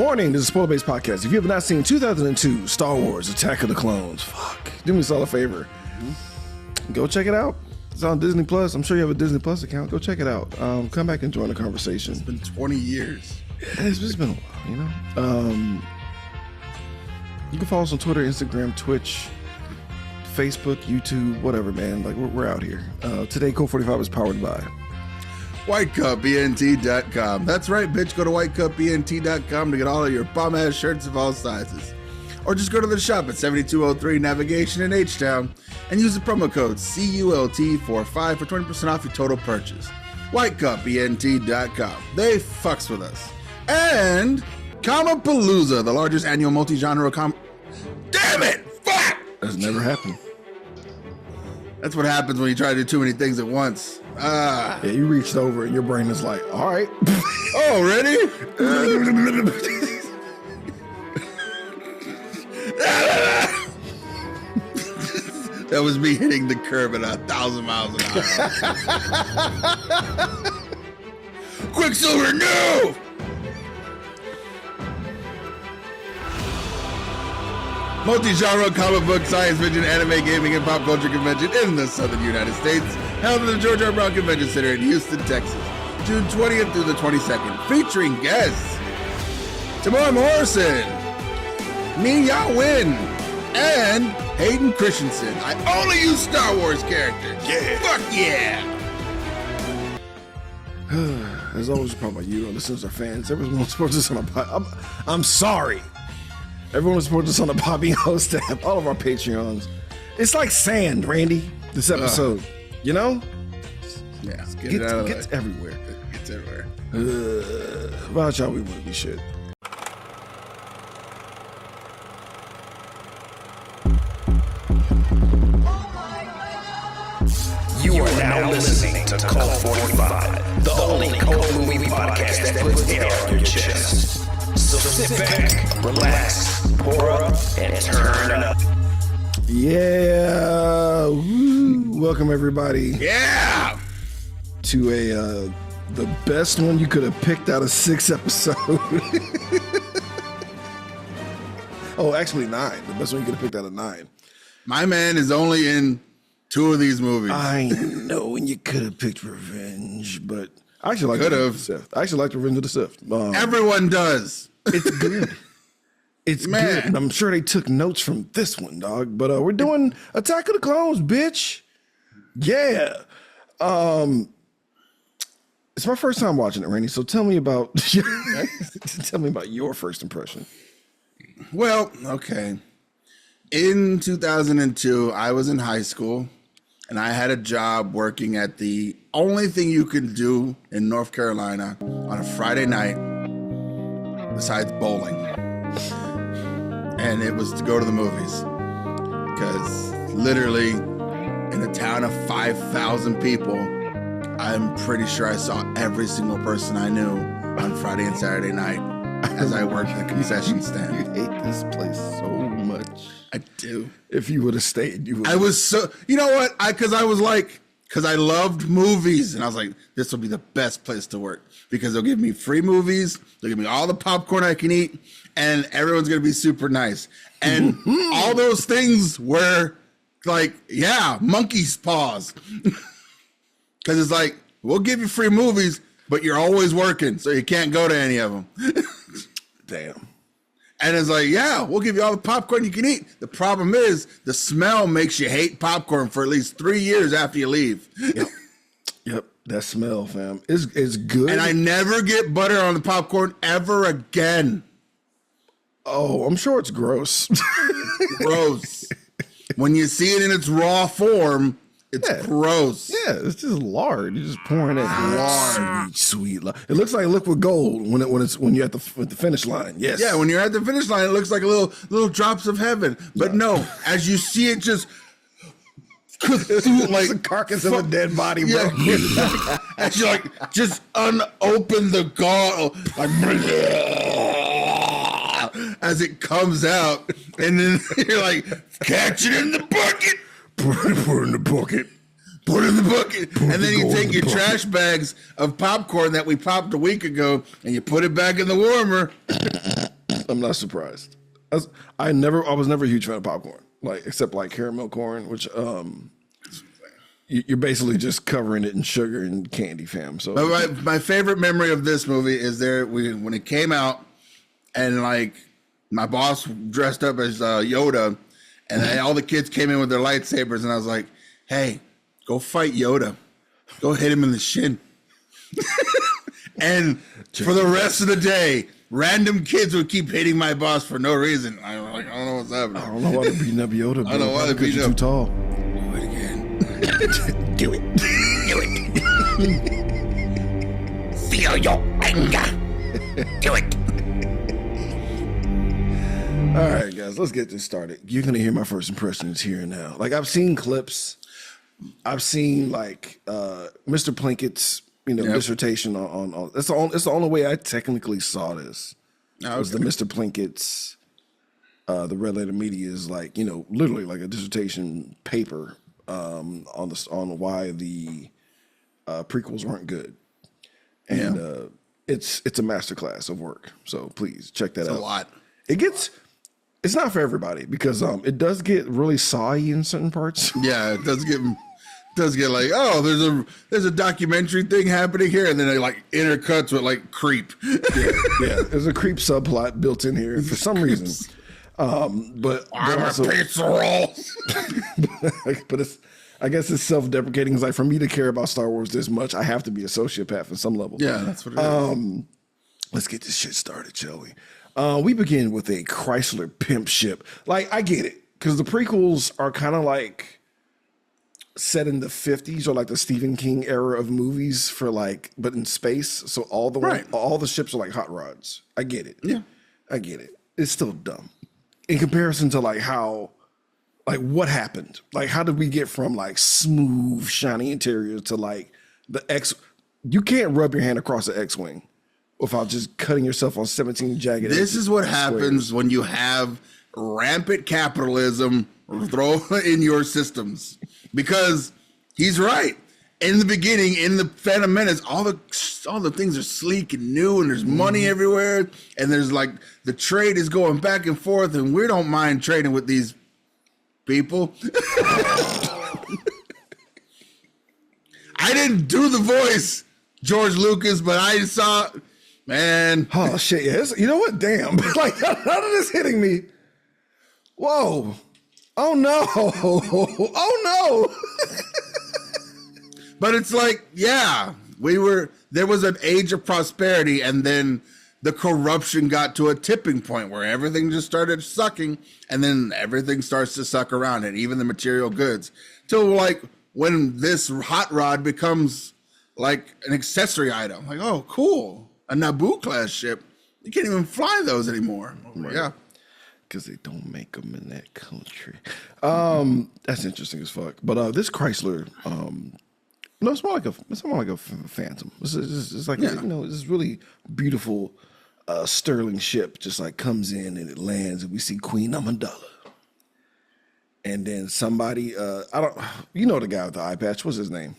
Warning, this is a spoiler-based podcast. If you have not seen 2002 Star Wars Attack of the Clones, do me a favor. Go check it out. It's on Disney Plus. I'm sure you have a Disney Plus account. Go check it out. Come back and join the conversation. It's been 20 years. It's just been a while, you know? You can follow us on Twitter, Instagram, Twitch, Facebook, YouTube, whatever, man. Like, we're out here. Today, Code 45 is powered by WhiteCupENT.com. That's right, bitch. Go to WhiteCupENT.com to get all of your bum-ass shirts of all sizes. Or just go to the shop at 7203 Navigation in H-Town and use the promo code CULT45 for 20% off your total purchase. WhiteCupENT.com. They fucks with us. And Comapalooza, the largest annual multi-genre Damn it! Fuck! That's never happened. That's what happens when you try to do too many things at once. Yeah, you reached over and your brain is like, all right. Oh, ready? That was me hitting the curb at 1,000 miles an hour. Quicksilver, no! Multi-genre comic book, science fiction, anime, gaming, and pop culture convention in the southern United States, held in the George R. Brown Convention Center in Houston, Texas, June 20th through the 22nd, featuring guests Tamar Morrison, Min Ya Win, and Hayden Christensen. I only use Star Wars characters. Yeah. Fuck yeah. There's always a problem with you, listeners or fans. Everyone supports us on a pod. I'm sorry. Everyone supports us on the Podbean host tab. All of our Patreons. It's like sand, Randy. This episode, you know? Yeah, gets everywhere. It gets everywhere. About y'all, we wouldn't be shit. You are now listening to Cult 45, the only cult movie podcast that puts air on your chest. So sit back, relax, pour up, and turn up. Yeah. Woo. Welcome, everybody. Yeah. To the best one you could have picked out of 6 episodes. Oh, actually 9. The best one you could have picked out of 9. My man is only in 2 of these movies. I know, and you could have picked Revenge, but I actually like Revenge of the Sith. I actually like Revenge of the Sith. Everyone does. It's good. It's good. And I'm sure they took notes from this one, dog. But we're doing Attack of the Clones, bitch. Yeah. It's my first time watching it, Randy. So tell me about your first impression. Well, okay. In 2002, I was in high school, and I had a job working at the only thing you could do in North Carolina on a Friday night besides bowling. And it was to go to the movies. Because literally, in a town of 5,000 people, I'm pretty sure I saw every single person I knew on Friday and Saturday night as I worked at the concession stand. You hate this place so much. I do. If you would have stayed, you would. I was so, you know what? Because I loved movies, and I was like, this will be the best place to work because they'll give me free movies, they'll give me all the popcorn I can eat, and everyone's gonna be super nice. And all those things were like, yeah, monkey's paws. Because it's like, we'll give you free movies, but you're always working, so you can't go to any of them. Damn. And it's like, yeah, we'll give you all the popcorn you can eat. The problem is the smell makes you hate popcorn for at least 3 years after you leave. Yep. That smell, fam. It's good. And I never get butter on the popcorn ever again. Oh, I'm sure it's gross. Gross. When you see it in its raw form, it's gross. Yeah, it's just lard. You're just pouring it. Lard. Sweet lard. It looks like liquid gold when you're at the finish line. Yes. Yeah, when you're at the finish line, it looks like a little drops of heaven. But no, as you see it just like the carcass of a dead body, bro. Yeah. As you like just unopen the gauntlet, like as it comes out, and then you're like, catch it in the bucket. Put it in the bucket. Put it in the bucket. And then you gold take in your the bucket. trash bags of popcorn that we popped a week ago and you put it back in the warmer. I'm not surprised. I was never a huge fan of popcorn, like except like caramel corn, which you're basically just covering it in sugar and candy, fam. So But my favorite memory of this movie is when it came out, and like my boss dressed up as Yoda, and all the kids came in with their lightsabers, and I was like, "Hey, go fight Yoda, go hit him in the shin." And for the rest of the day, random kids would keep hitting my boss for no reason. I don't know what's happening. I don't know why they're beating up Yoda. I don't know why they're because beating you're up. too tall. Do it again. Do it. Do it. Feel your anger. Do it. All right, guys, let's get this started. You're gonna hear my first impressions here and now. Like I've seen clips, I've seen like Mr. Plinkett's dissertation on. It's the only way I technically saw this. Was the Mr. Plinkett's the Red Letter Media is like literally like a dissertation paper on why the prequels weren't good, and it's a masterclass of work. So please check that out. A lot. It's not for everybody because it does get really sawy in certain parts. Yeah, it does get like, oh, there's a documentary thing happening here, and then it like intercuts with like creep. Yeah, there's a creep subplot built in here for some reason. But I'm also, a pizza roll. but I guess it's self-deprecating. It's like for me to care about Star Wars this much, I have to be a sociopath on some level. Yeah, that's what it is. Let's get this shit started, shall we? We begin with a Chrysler pimp ship. Like, I get it, because the prequels are kind of like set in the 50s or like the Stephen King era of movies but in space. So all the ships are like hot rods. I get it. Yeah. I get it. It's still dumb. In comparison to what happened? Like, how did we get from like smooth, shiny interiors to like the X? You can't rub your hand across the X-Wing without just cutting yourself on 17 jagged edges. This is what happens when you have rampant capitalism thrown in your systems. Because he's right. In the beginning, in the Phantom Menace, all the things are sleek and new, and there's money everywhere, and there's like the trade is going back and forth, and we don't mind trading with these people. I didn't do the voice, George Lucas, but I saw, man. Oh shit! Yeah, you know what? Damn! Like none of this hitting me. Whoa! Oh no! Oh no! But it's like, yeah, there was an age of prosperity, and then the corruption got to a tipping point where everything just started sucking, and then everything starts to suck around it, even the material goods. Till like when this hot rod becomes like an accessory item, like, oh, cool, a Naboo class ship. You can't even fly those anymore. Right. Yeah. Because they don't make them in that country. That's interesting as fuck. But this Chrysler, it's more like a Phantom. It's like this really beautiful sterling ship just like comes in and it lands and we see Queen Amidala. And then somebody, the guy with the eye patch. What's his name?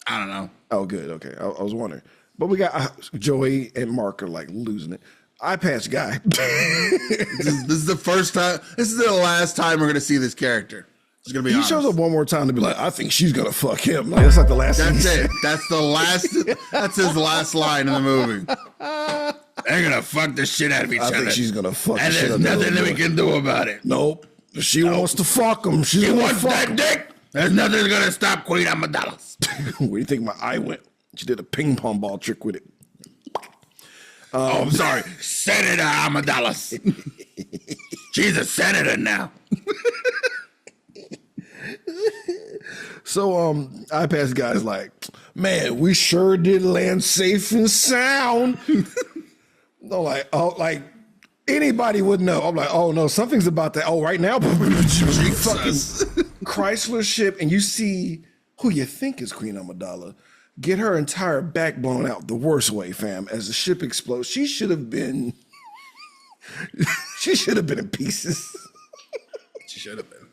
I don't know. Oh, good. Okay, I was wondering. But we got Joey and Mark are like losing it. Eye patch guy. This is the first time. This is the last time we're gonna see this character. It's gonna be. He honest. shows up one more time to be like, I think she's gonna fuck him. Like that's like the last. That's thing it. That's the last. That's his last line in the movie. They're gonna fuck the shit out of each I other. think she's gonna fuck. And the shit there's out of nothing that we boy. can do about it. Nope. If she wants to fuck him, she's She gonna wants fuck that him. dick. There's nothing gonna stop Queen Amidala. Where do you think my eye went? She did a ping pong ball trick with it. Oh, I'm sorry, Senator Amidala. She's a senator now. So iPads guy's like, man, we sure did land safe and sound. No, like anybody would know. I'm like, oh no, something's about that. Oh, right now, fucking Chrysler ship, and you see who you think is Queen Amidala get her entire back blown out the worst way, fam. As the ship explodes, she should have been in pieces. She should have been.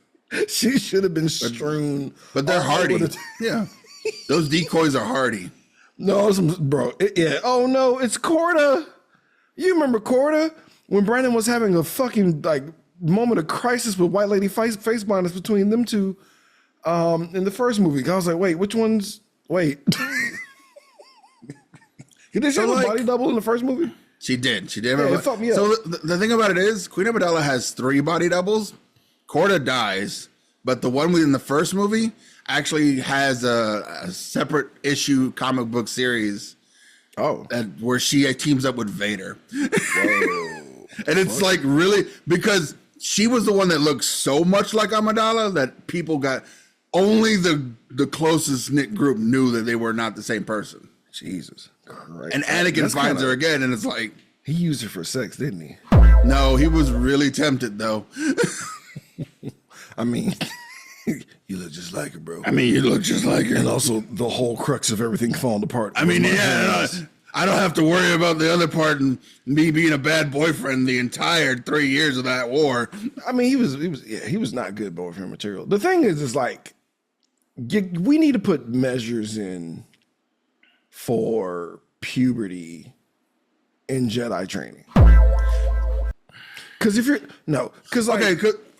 She should have been strewn. But they're all hardy. over the- Yeah. Those decoys are hardy. No, bro. Yeah. Oh no, it's Corda. You remember Corda when Brandon was having a fucking like moment of crisis with White Lady face blindness between them two in the first movie. I was like, wait, which one's? Wait. Did she have a body double in the first movie? She did. She did. Yeah, it fucked me up. So the thing about it is, Queen Amidala has 3 body doubles. Corda dies, but the one in the first movie actually has a separate issue comic book series. Oh, Where she teams up with Vader. Whoa. And it's like really because she was the one that looked so much like Amidala that people got only the closest knit group knew that they were not the same person. Jesus Christ. And Anakin finds her again, and it's like he used her for sex, didn't he? no, he was really tempted though. I mean, you look just like her, bro. I mean, you look just like her. And also the whole crux of everything falling apart. I mean, yeah, I don't have to worry about the other part and me being a bad boyfriend the entire 3 years of that war. I mean, he was not good boyfriend material. The thing is like, we need to put measures in for puberty in Jedi training. Because if you're like,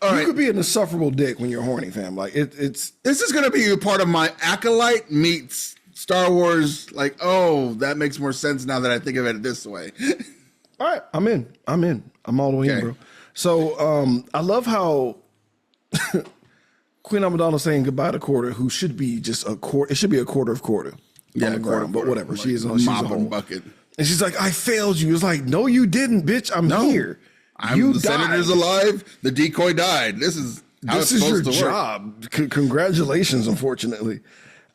Okay, you could be an insufferable dick when you're horny, fam. Like it's this is gonna be a part of my Acolyte meets Star Wars. Like, oh, that makes more sense now that I think of it this way. all right. I'm in. I'm all the way in, bro. So I love how Queen Amidala saying goodbye to Corda, who should be just a quarter. It should be a quarter of Corda. Yeah, on the ground, but whatever. Like, she's a whole bucket. And she's like, I failed you. It's like, no, you didn't, bitch. I'm here. The senator's alive. The decoy died. This is your job. Yes, unfortunately.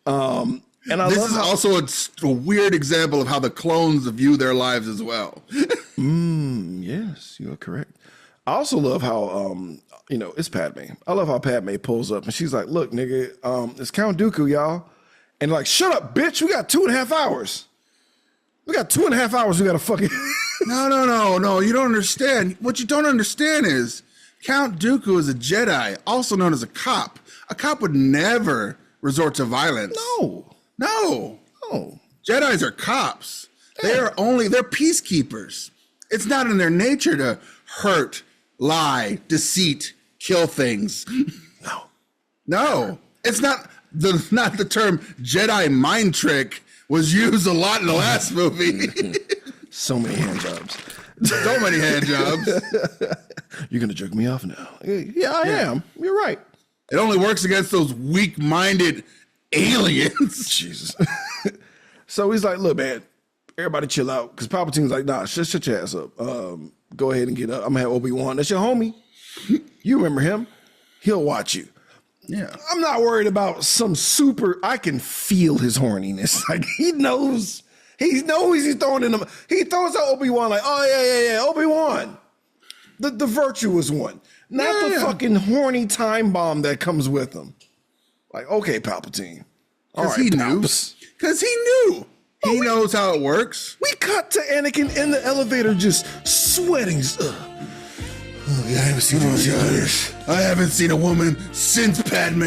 And this is also a weird example of how the clones view their lives as well. Yes, you are correct. I also love how it's Padme. I love how Padme pulls up and she's like, look, nigga, it's Count Dooku, y'all. And like, shut up, bitch. We got 2.5 hours. We got 2.5 hours. We got to fucking. No. You don't understand. What you don't understand is Count Dooku is a Jedi, also known as a cop. A cop would never resort to violence. No. Jedis are cops. They're peacekeepers. It's not in their nature to hurt, lie, deceit, kill things. No. It's not. Not the term Jedi mind trick was used a lot in the last movie. So many hand jobs. So many hand jobs. You're going to jerk me off now. Yeah, I am. You're right. It only works against those weak-minded aliens. Jesus. So he's like, look, man, everybody chill out. Because Palpatine's like, nah, shut your ass up. Go ahead and get up. I'm going to have Obi-Wan. That's your homie. You remember him. He'll watch you. Yeah. I'm not worried about some I can feel his horniness. Like he knows he's throwing in them. He throws out Obi-Wan like, oh yeah, Obi-Wan. The virtuous one. Not the fucking horny time bomb that comes with him. Like, okay, Palpatine. Because he knew. Because he knew. He knows how it works. We cut to Anakin in the elevator just sweating. I haven't seen a woman since Padme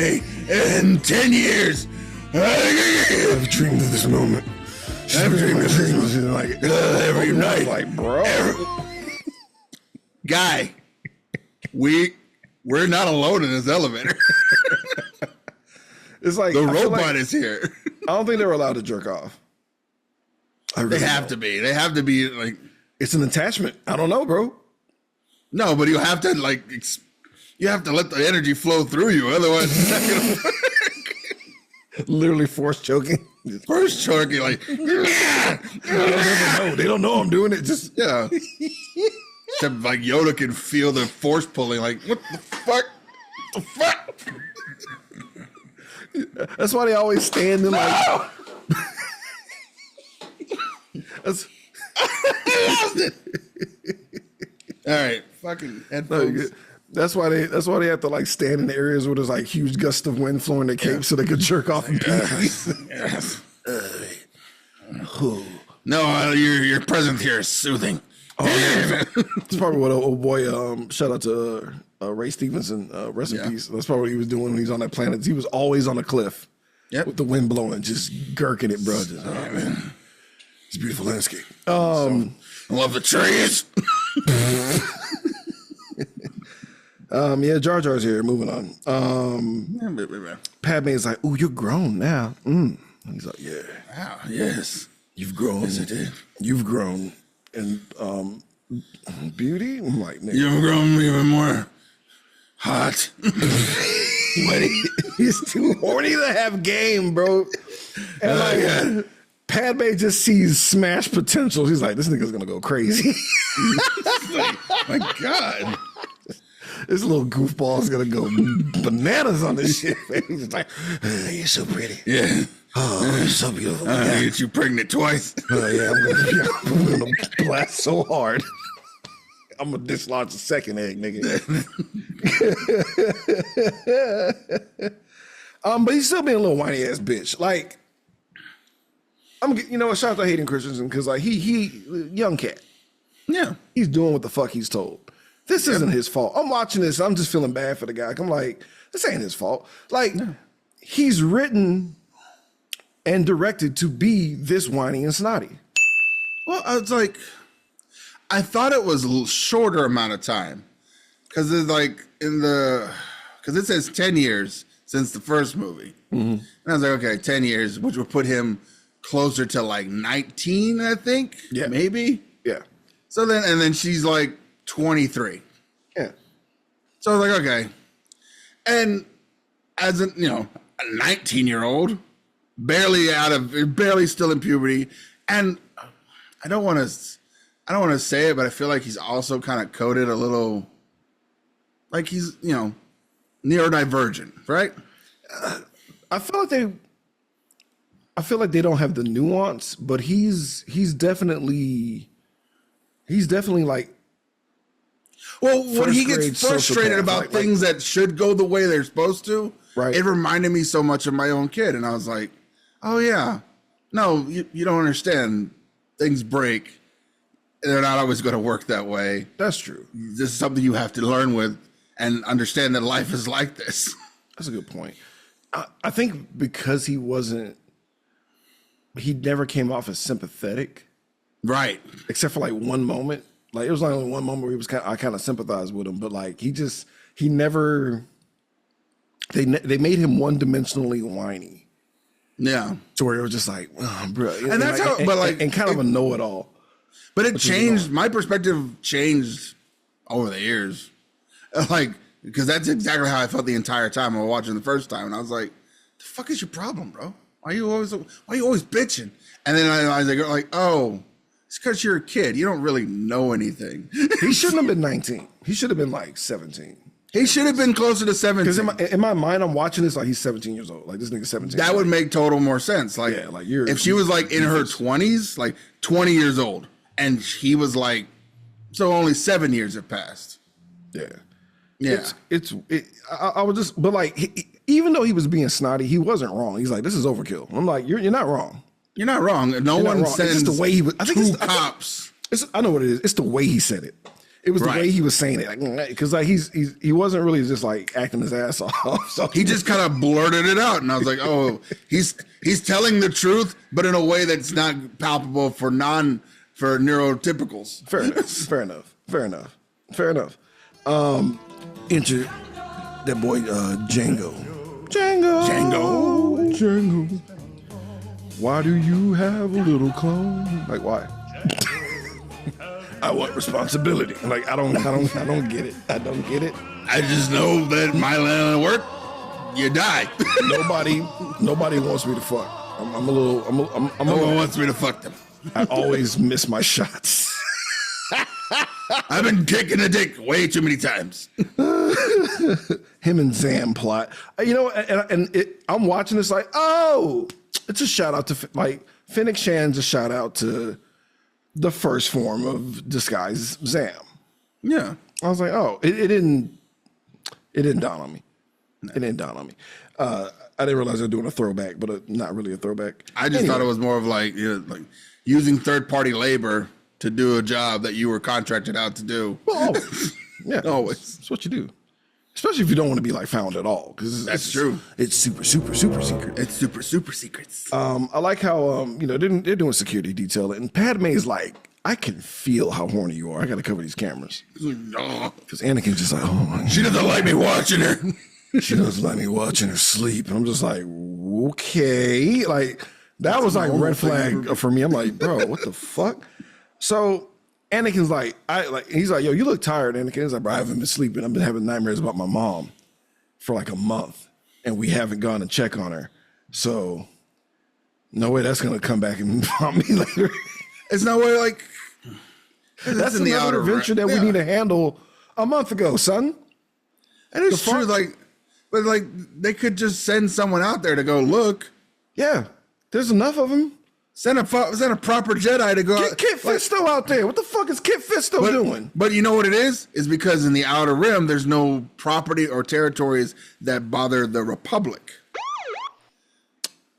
in 10 years. I've dreamed of this moment. I've dreamed of this moment. Like, every night. Like, bro. Guy, we're not alone in this elevator. It's like the robot is here. I don't think they were allowed to jerk off. They have to be. They have to be like. It's an attachment. I don't know, bro. No, but you have to like. You have to let the energy flow through you, otherwise it's not gonna work. Literally force choking. Force choking, like. They don't know I'm doing it. Just yeah. Except like Yoda can feel the force pulling. Like what the fuck? The fuck? That's why they always stand in like. That's. All right, fucking headphones. That's why they have to like stand in the areas where there's like huge gusts of wind flowing their cape so they could jerk off in peace. Yes. No, your presence here is soothing. Oh, yeah. It's probably what old boy. Shout out to Ray Stevenson, rest in Yeah. peace. That's probably what he was doing when he was on that planet. He was always on a cliff Yep. with the wind blowing, just gurking it, bro. Just, oh, man. It's a beautiful landscape. I love the trees. Yeah, Jar Jar's here. Moving on. Padme's like, "Ooh, you're grown now." He's like, "Yeah, Wow, yes. you've grown. Yes, I did. You've grown." And beauty. I'm like, nigga, You've grown even more hot. he's too horny to have game, bro. And like, Padme just sees smash potential. He's like, this nigga's gonna go crazy. My God. This little goofball is gonna go bananas on this shit. He's just like, you're so pretty. Yeah. Oh, you're so beautiful. I Yeah. get you pregnant twice. Yeah, I'm gonna blast so hard. I'm gonna dislodge the second egg, nigga. But he's still being a little whiny ass bitch. Like, you know what? Shout out to Hayden Christensen because like he young cat. Yeah. He's doing what the fuck he's told. This isn't his fault. I'm watching this. I'm just feeling bad for the guy. I'm like, this ain't his fault. Like, he's written and directed to be this whiny and snotty. Well, I was like, I thought it was a shorter amount of time because it's like because it says 10 years since the first movie. And I was like, okay, 10 years, which would put him closer to like 19, I think. Yeah. Maybe. Yeah. So then she's like 23. Yeah. So I was like, okay. And as a 19-year-old, barely still in puberty, and I don't want to say it, but I feel like he's also kind of coded a little, like he's neurodivergent, right? I feel like they don't have the nuance, but he's definitely like, Well, when First he grade gets frustrated sociopath, about like- things that should go the way they're supposed to, Right. it reminded me so much of my own kid. And I was like, oh, yeah. No, you don't understand. Things break. They're not always going to work that way. that's true. This is something you have to learn with and understand that life is like this. That's a good point. I think because he never came off as sympathetic, Right. except for like one moment. Like it was only one moment where I kind of sympathized with him, but like he never. They made him one-dimensionally whiny, Yeah. to where it was just like, oh, bro, And that's how- but, like, and kind of a know-it-all. But it changed. My perspective changed over the years. Like, because that's exactly how I felt the entire time I was watching the first time. And I was like, the fuck is your problem, bro? Why are you always bitching? And then I was like, oh, it's because you're a kid. You don't really know anything. He shouldn't have been 19. He should have been like 17. He should have been closer to 17. Because in my mind, I'm watching this like he's 17 years old. Like this nigga's 17. That would make total more sense. Like, Yeah, like you're- if she was like in her 20s, like 20 years old, and he was like, so only 7 years have passed. Yeah. Yeah. I was just, but like, even though he was being snotty, he wasn't wrong. He's like, this is overkill. I'm like, you're not wrong. You're not wrong. No You're not one wrong. It's sends just the way he was. I think two it's, cops. I know what it is. It's the way he said it. It was Right. the way he was saying it, because like he wasn't really just like acting his ass off. So He just kind of blurted it out, and I was like, "Oh, he's telling the truth, but in a way that's not palpable for neurotypicals." fair enough. Enter that boy Django. Why do you have a little clone? Like why? I want responsibility. Like I don't get it. I don't get it. I just know that my line of work, you die. Nobody wants me to fuck. I'm a little. No one wants me to fuck them. I always miss my shots. I've been kicking a dick way too many times. Him and Zam plot. You know, and I'm watching this like, oh, it's a shout out to like Fennec Shan's a shout out to the first form of disguise, Zam. Yeah. I was like, oh, it didn't dawn on me. It didn't dawn on me. I didn't realize they were doing a throwback, but not really a throwback. I just thought it was more of like using third-party labor to do a job that you were contracted out to do. Well, always. Yeah, Always. That's what you do. Especially if you don't want to be like found at all, because That's true. It's super secret. It's super secrets. I like how they're doing security detail, and Padme's like, I can feel how horny you are. I got to cover these cameras because Anakin's just like, oh, She doesn't like me watching her. she doesn't like me watching her sleep, and I'm just like, okay, like that was like red flag for me. I'm like, bro, what the fuck? So Anakin's like, he's like, yo, you look tired, Anakin. He's like, bro, I haven't been sleeping. I've been having nightmares about my mom for like a month, and we haven't gone to check on her. So, no way that's gonna come back and haunt me later. It's no way, like, That's another adventure that we need to handle a month ago, son. And it's true, like, but like they could just send someone out there to go look. Yeah, there's enough of them. Send a proper Jedi to go. Get Kit Fisto out there. What the fuck is Kit Fisto doing? But you know what it is? Is because in the Outer Rim, there's no property or territories that bother the Republic.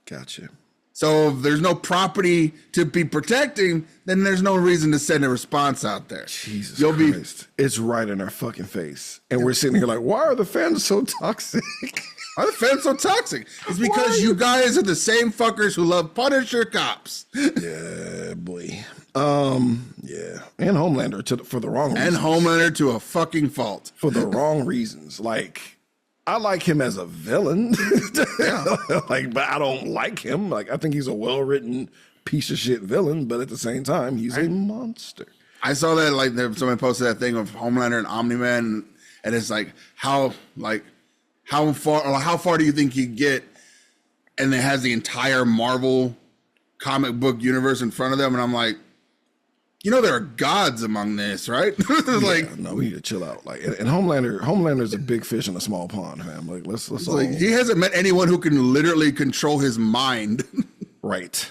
Gotcha. So if there's no property to be protecting, then there's no reason to send a response out there. Jesus Christ. It's right in our fucking face. And we're sitting here like, why are the fans so toxic? Why are the fans so toxic? It's because you guys are the same fuckers who love Punisher cops. Yeah, boy. Yeah. And Homelander for the wrong reasons. And Homelander to a fucking fault. For the wrong reasons. Like, I like him as a villain. Like, but I don't like him. Like, I think he's a well-written piece of shit villain, but at the same time, he's a monster. I saw that, like, someone posted that thing of Homelander and Omni-Man, and it's like, how far do you think he'd get? And it has the entire Marvel comic book universe in front of them, and I'm like, there are gods among this, right? Like, no, we need to chill out. Like, and Homelander's a big fish in a small pond, fam. Like, let's all. Like, he hasn't met anyone who can literally control his mind. Right.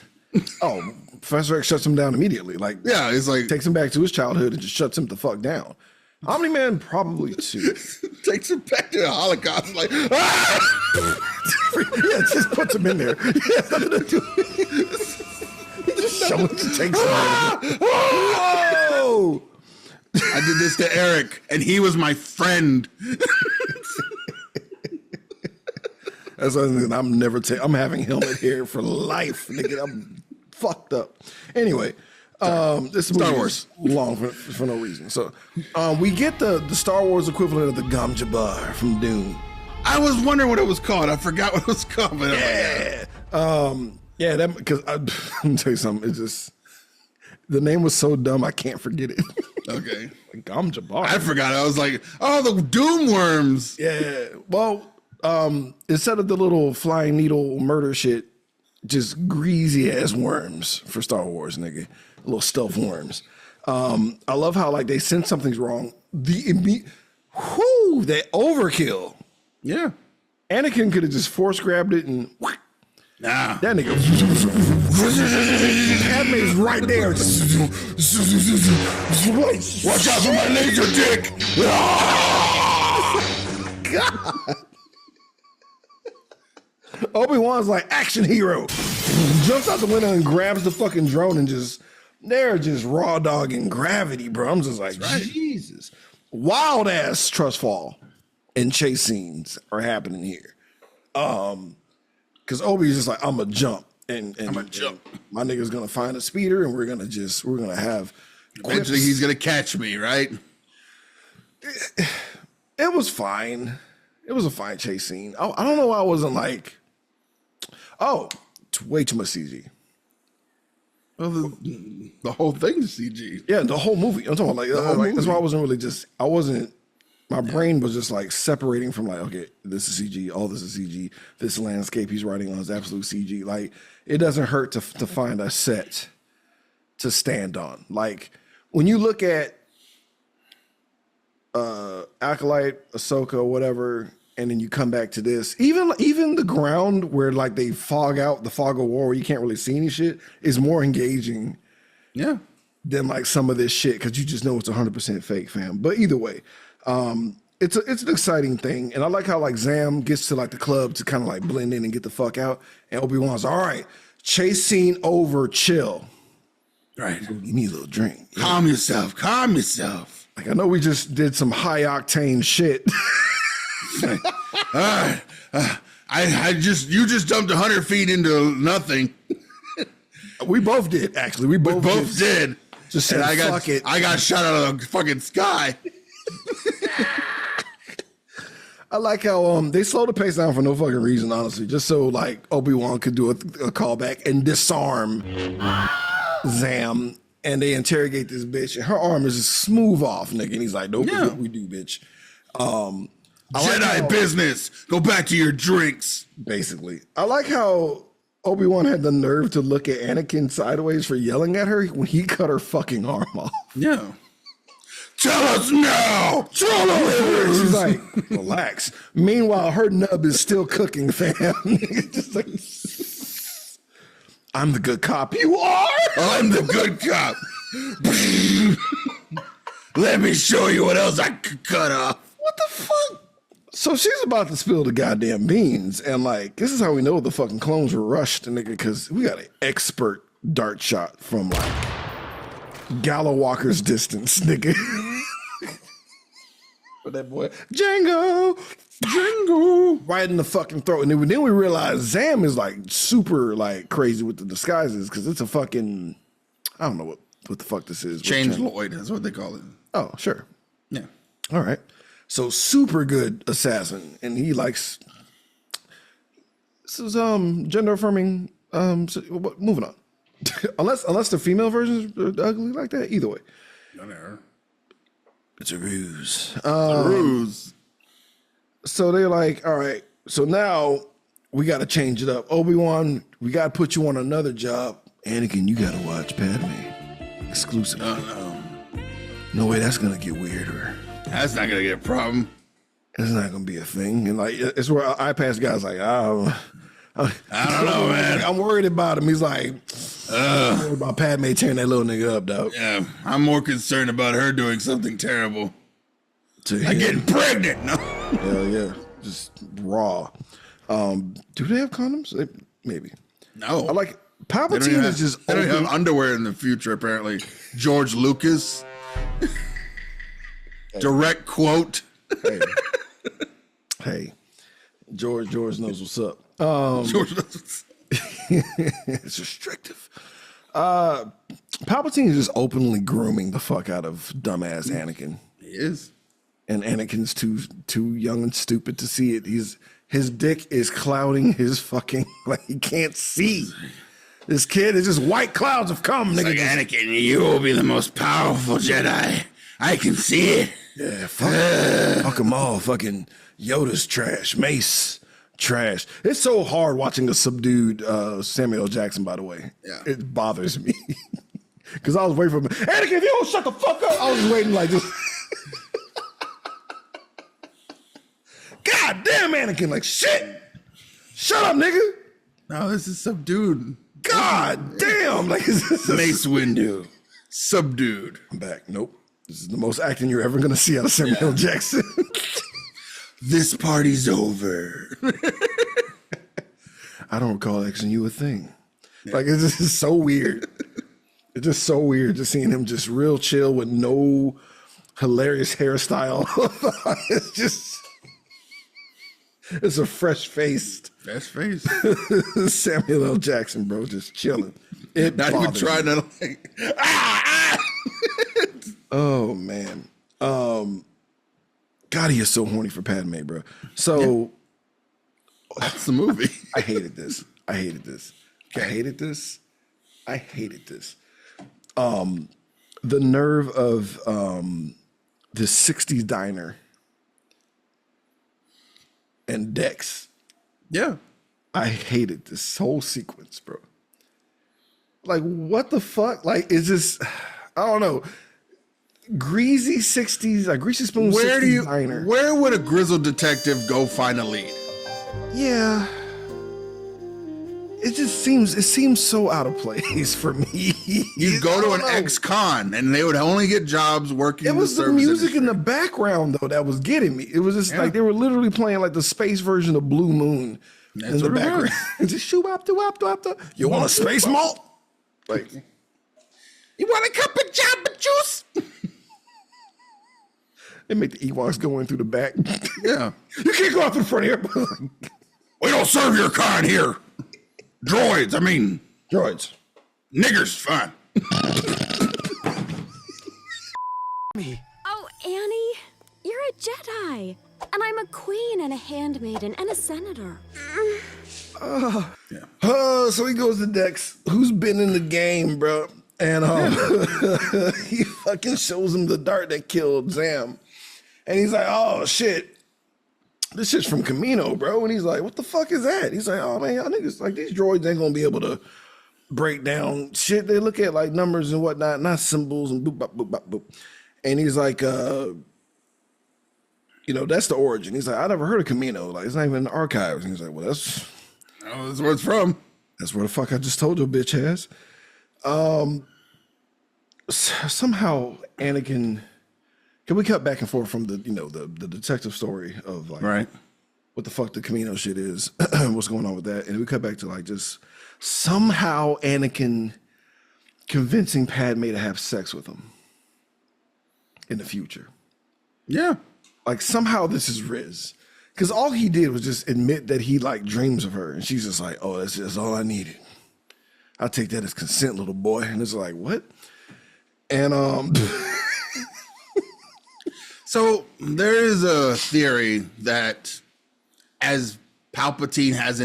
Oh, Professor X shuts him down immediately. Like, yeah, it's like takes him back to his childhood and just shuts him the fuck down. Omni-Man probably too. Takes him back to the Holocaust. Like, yeah, just puts him in there. Someone takes him. Whoa! I did this to Eric, and he was my friend. That's something I'm never I'm having helmet here for life, nigga. I'm fucked up. Anyway, this movie is long for no reason. So we get the Star Wars equivalent of the Gom Jabbar from Dune. I was wondering what it was called. I forgot what it was called. But yeah, that because let me tell you something. It's just the name was so dumb I can't forget it. Okay, like Gom Jabbar. I forgot. I was like, oh, the Doom Worms. Yeah. Well, instead of the little flying needle murder shit, just greasy ass worms for Star Wars, nigga. Little stealth worms. I love how like they sense something's wrong. They overkill. Yeah. Anakin could have just force grabbed it and nah. That nigga. Padme's right there. Watch out for my laser dick. God. Obi-Wan's like action hero. Jumps out the window and grabs the fucking drone and they're just raw dogging gravity, bro. I'm just like, Jesus. Wild ass trust fall and chase scenes are happening here. Because Obi's just like, I'm gonna jump. And I'm gonna jump. My nigga's gonna find a speeder and we're gonna have eventually he's gonna catch me, right? It was fine. It was a fine chase scene. I don't know why I wasn't like, it's way too much CG. Well, the whole thing's CG. Yeah, the whole movie. I'm talking about like, that's why I wasn't really my brain was just like separating from like, okay, this is CG, all this is CG, this landscape he's writing on is absolute CG. Like, it doesn't hurt to find a set to stand on. Like, when you look at Acolyte, Ahsoka, whatever, and then you come back to this, even the ground where like they fog out the fog of war where you can't really see any shit is more engaging. Yeah. Than like some of this shit because you just know it's 100% fake, fam. But either way, it's an exciting thing, and I like how like Zam gets to like the club to kind of like blend in and get the fuck out, and Obi-Wan's all right, chase scene over, chill. Right, you need a little drink. Calm yourself. Calm yourself. Like I know we just did some high octane shit. You just dumped 100 feet into nothing. We both did, actually. We both did. Just said, fuck it. I got shot out of the fucking sky. I like how they slowed the pace down for no fucking reason, honestly. Just so like Obi-Wan could do a callback and disarm Zam, and they interrogate this bitch, and her arm is just smooth off, nigga. And he's like, nope, Yeah. we do, bitch. Jedi business. Go back to your drinks. Basically. I like how Obi-Wan had the nerve to look at Anakin sideways for yelling at her when he cut her fucking arm off. Yeah. Tell us now. Tell us. She's like, relax. Meanwhile, her nub is still cooking, fam. Just like, I'm the good cop. You are? I'm the good cop. Let me show you what else I could cut off. What the fuck? So she's about to spill the goddamn beans, and like, this is how we know the fucking clones were rushed, nigga, because we got an expert dart shot from like Gallo Walker's distance, nigga. For that boy, Django, right in the fucking throat. And then we realize Zam is like super like crazy with the disguises because it's a fucking, I don't know what the fuck this is. Change Lloyd, that's what they call it. Oh, sure. Yeah. All right. So super good assassin, and he likes. This is gender affirming. Moving on. unless the female versions are ugly like that. Either way, it's a ruse. Ruse. So they're like, all right. So now we got to change it up. Obi-Wan, we got to put you on another job. Anakin, you got to watch Padme exclusively. No way, that's gonna get weirder. That's not gonna get a problem. It's not gonna be a thing, and like it's where I pass guys like, I don't know, man. I'm worried about him. He's like, I'm worried about Padme tearing that little nigga up, dog. Yeah, I'm more concerned about her doing something terrible. Like Like getting pregnant. No. hell yeah, just raw. Do they have condoms? Maybe. No. I like They don't Palpatine even is just they don't even open. have underwear in the future, apparently. George Lucas. Direct quote. Hey, George knows what's up. George Lucas. It's restrictive. Palpatine is just openly grooming the fuck out of dumbass Anakin. He is. And Anakin's too young and stupid to see it. His dick is clouding his fucking, like he can't see. This kid is just white clouds have come, nigga. Like, Anakin, you will be the most powerful Jedi. I can see it. Yeah, fuck them all. Fucking Yoda's trash. Mace trash. It's so hard watching a subdued Samuel L. Jackson, by the way. Yeah. It bothers me. Because I was waiting for him. Anakin, if you don't shut the fuck up, I was just waiting like this. God damn, Anakin, like shit. Shut up, nigga. No, this is subdued. God damn. Like, is this Mace Windu. Subdued. I'm back. Nope. This is the most acting you're ever going to see out of Samuel L. Jackson. This party's over. I don't recall asking you a thing. Like, it's just so weird. It's just so weird just seeing him just real chill with no hilarious hairstyle. It's just, it's a fresh-faced Best face. Samuel L. Jackson, bro, just chilling. It Not even bothers trying me. to like. Oh, man. God, he is so horny for Padme, bro. So That's the movie. I hated this. I hated this. The nerve of this 60s diner and Dex. Yeah. I hated this whole sequence, bro. Like, what the fuck? Like, is this, I don't know, greasy 60s, like greasy spoon 60s diner. Where would a grizzled detective go find a lead? Yeah. It seems so out of place for me. You go to an I don't know. ex-con and they would only get jobs working It in was the the service music in industry. the background though that was getting me. It was just like they were literally playing like the space version of Blue Moon in the what it background. Just shoot up to up to up to. You want a space malt? Like, You want a cup of Jamba Juice? They make the Ewoks go in through the back. Yeah. You can't go out through the front here. We don't serve your kind here. Droids, I mean, Droids. niggers, fine. Oh, Annie, you're a Jedi. And I'm a queen and a handmaiden and a senator. So he goes to Dex, who's been in the game, bro. And he fucking shows him the dart that killed Zam. And he's like, oh, shit. This shit's from Camino, bro. And he's like, what the fuck is that? He's like, oh, man, y'all niggas, like, these droids ain't gonna be able to break down shit. They look at, like, numbers and whatnot, not symbols and boop, bop, boop, bop, boop. And he's like, that's the origin. He's like, I never heard of Camino. Like, it's not even in the archives. And he's like, well, that's where it's from. That's where the fuck I just told your bitch ass. Somehow Anakin, can we cut back and forth from the detective story of like Right. what the fuck the Camino shit is, what's going on with that, and we cut back to like just somehow Anakin convincing Padme to have sex with him in the future. Yeah. Like somehow this is Riz. Because all he did was just admit that he like dreams of her. And she's just like, oh, that's just all I needed. I'll take that as consent, little boy. And it's like, what? And So there is a theory that as Palpatine has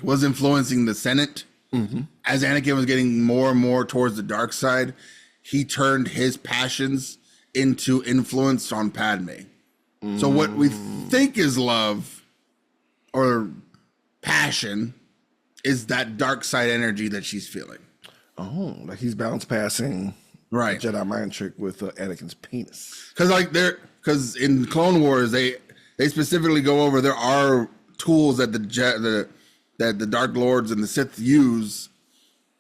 was influencing the Senate, as Anakin was getting more and more towards the dark side, he turned his passions into influence on Padme. So what we think is love or passion is that dark side energy that she's feeling. oh, like he's bounce passing Right. Jedi mind trick with Anakin's penis. Because in Clone Wars, they specifically go over there are tools that the Dark Lords and the Sith use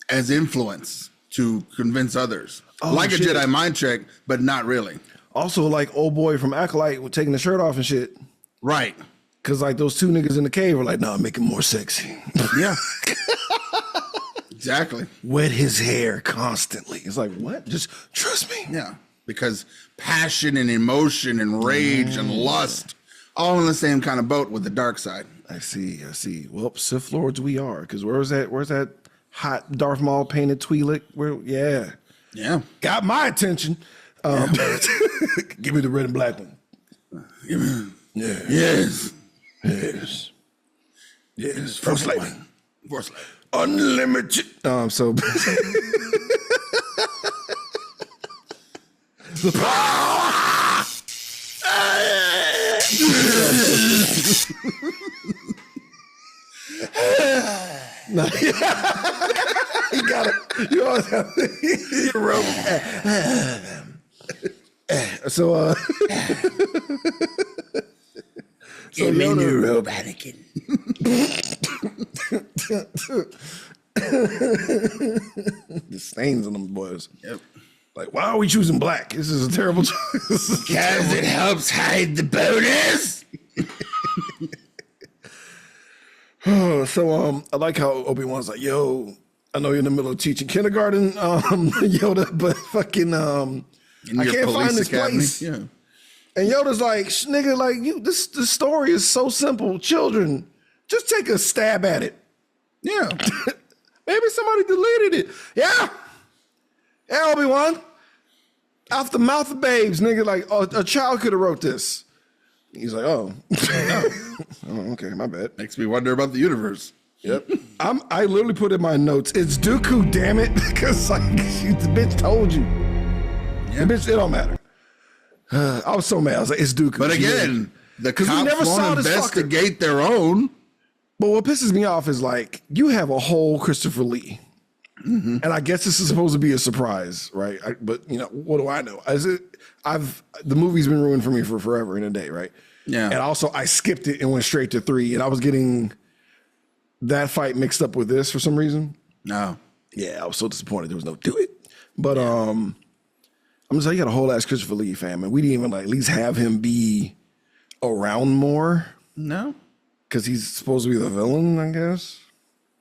as influence to convince others. Like shit. a Jedi mind trick, but not really. Also, like old boy from Acolyte with taking the shirt off and shit. Right. Because like those two niggas in the cave were like, nah, make him more sexy. Yeah. Exactly. Wet his hair constantly. It's like, what? Just trust me. Yeah. Because passion and emotion and rage and lust, all in the same kind of boat with the dark side. I see. Well, Sith Lords we are. Because where's that hot Darth Maul painted Twi'lek? Yeah. Yeah. Got my attention. Give me the red and black one. Yeah. Yes. Yes. First Lady. Force Lady. Unlimited. So. No, you got it. You always have to rope. So Give me new robe, Anakin. The stains on them boys. Yep. Like, why are we choosing black? This is a terrible choice. Because it helps hide the bonus. So I like how Obi-Wan's like, yo, I know you're in the middle of teaching kindergarten, Yoda, but fucking I can't find this place. Yeah. And Yoda's like, nigga, like this story is so simple. Children, just take a stab at it. Yeah. Maybe somebody deleted it. Yeah, Obi-Wan. Off the mouth of babes, nigga, like a child could have wrote this. He's like, oh, okay, my bad. Makes me wonder about the universe. Yep. I literally put in my notes, it's Dooku, damn it. Because like the bitch told you. Yeah. The bitch, it don't matter. I was so mad. I was like, it's Dooku. But again, the cops we never saw won't this investigate their own. But what pisses me off is like, you have a whole Christopher Lee. And I guess this is supposed to be a surprise, right? But what do I know? The movie's been ruined for me for forever and a day, right? Yeah. And also I skipped it and went straight to 3, and I was getting that fight mixed up with this for some reason. No. Yeah, I was so disappointed there was no do it. But I'm just like, you got a whole ass Christopher Lee fan, and we didn't even like at least have him be around more. No. Because he's supposed to be the villain, I guess.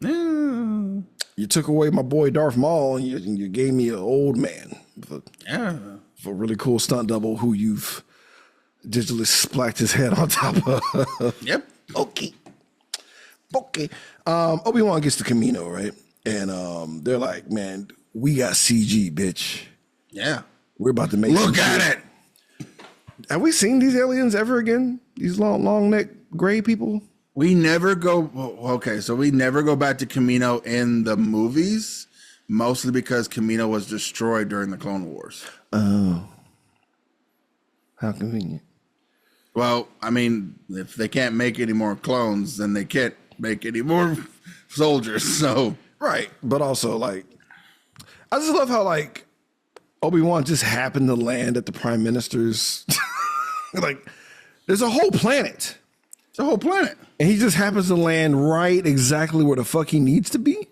No. You took away my boy Darth Maul, and you gave me an old man. Yeah. for a really cool stunt double who you've digitally splacked his head on top of. Yep. Okay. Obi-Wan gets to Camino, right? And they're like, man, we got CG, bitch. Yeah. We're about to make Look some at shit. it. Have we seen these aliens ever again? These long neck gray people? We never go. Okay, so we never go back to Camino in the movies, mostly because Camino was destroyed during the Clone Wars. Oh. How convenient. Well, I mean, if they can't make any more clones, then they can't make any more soldiers. So, Right. But also, like, I just love how, like, Obi-Wan just happened to land at the Prime Minister's. Like, there's a whole planet. it's a whole planet. And he just happens to land right exactly where the fuck he needs to be?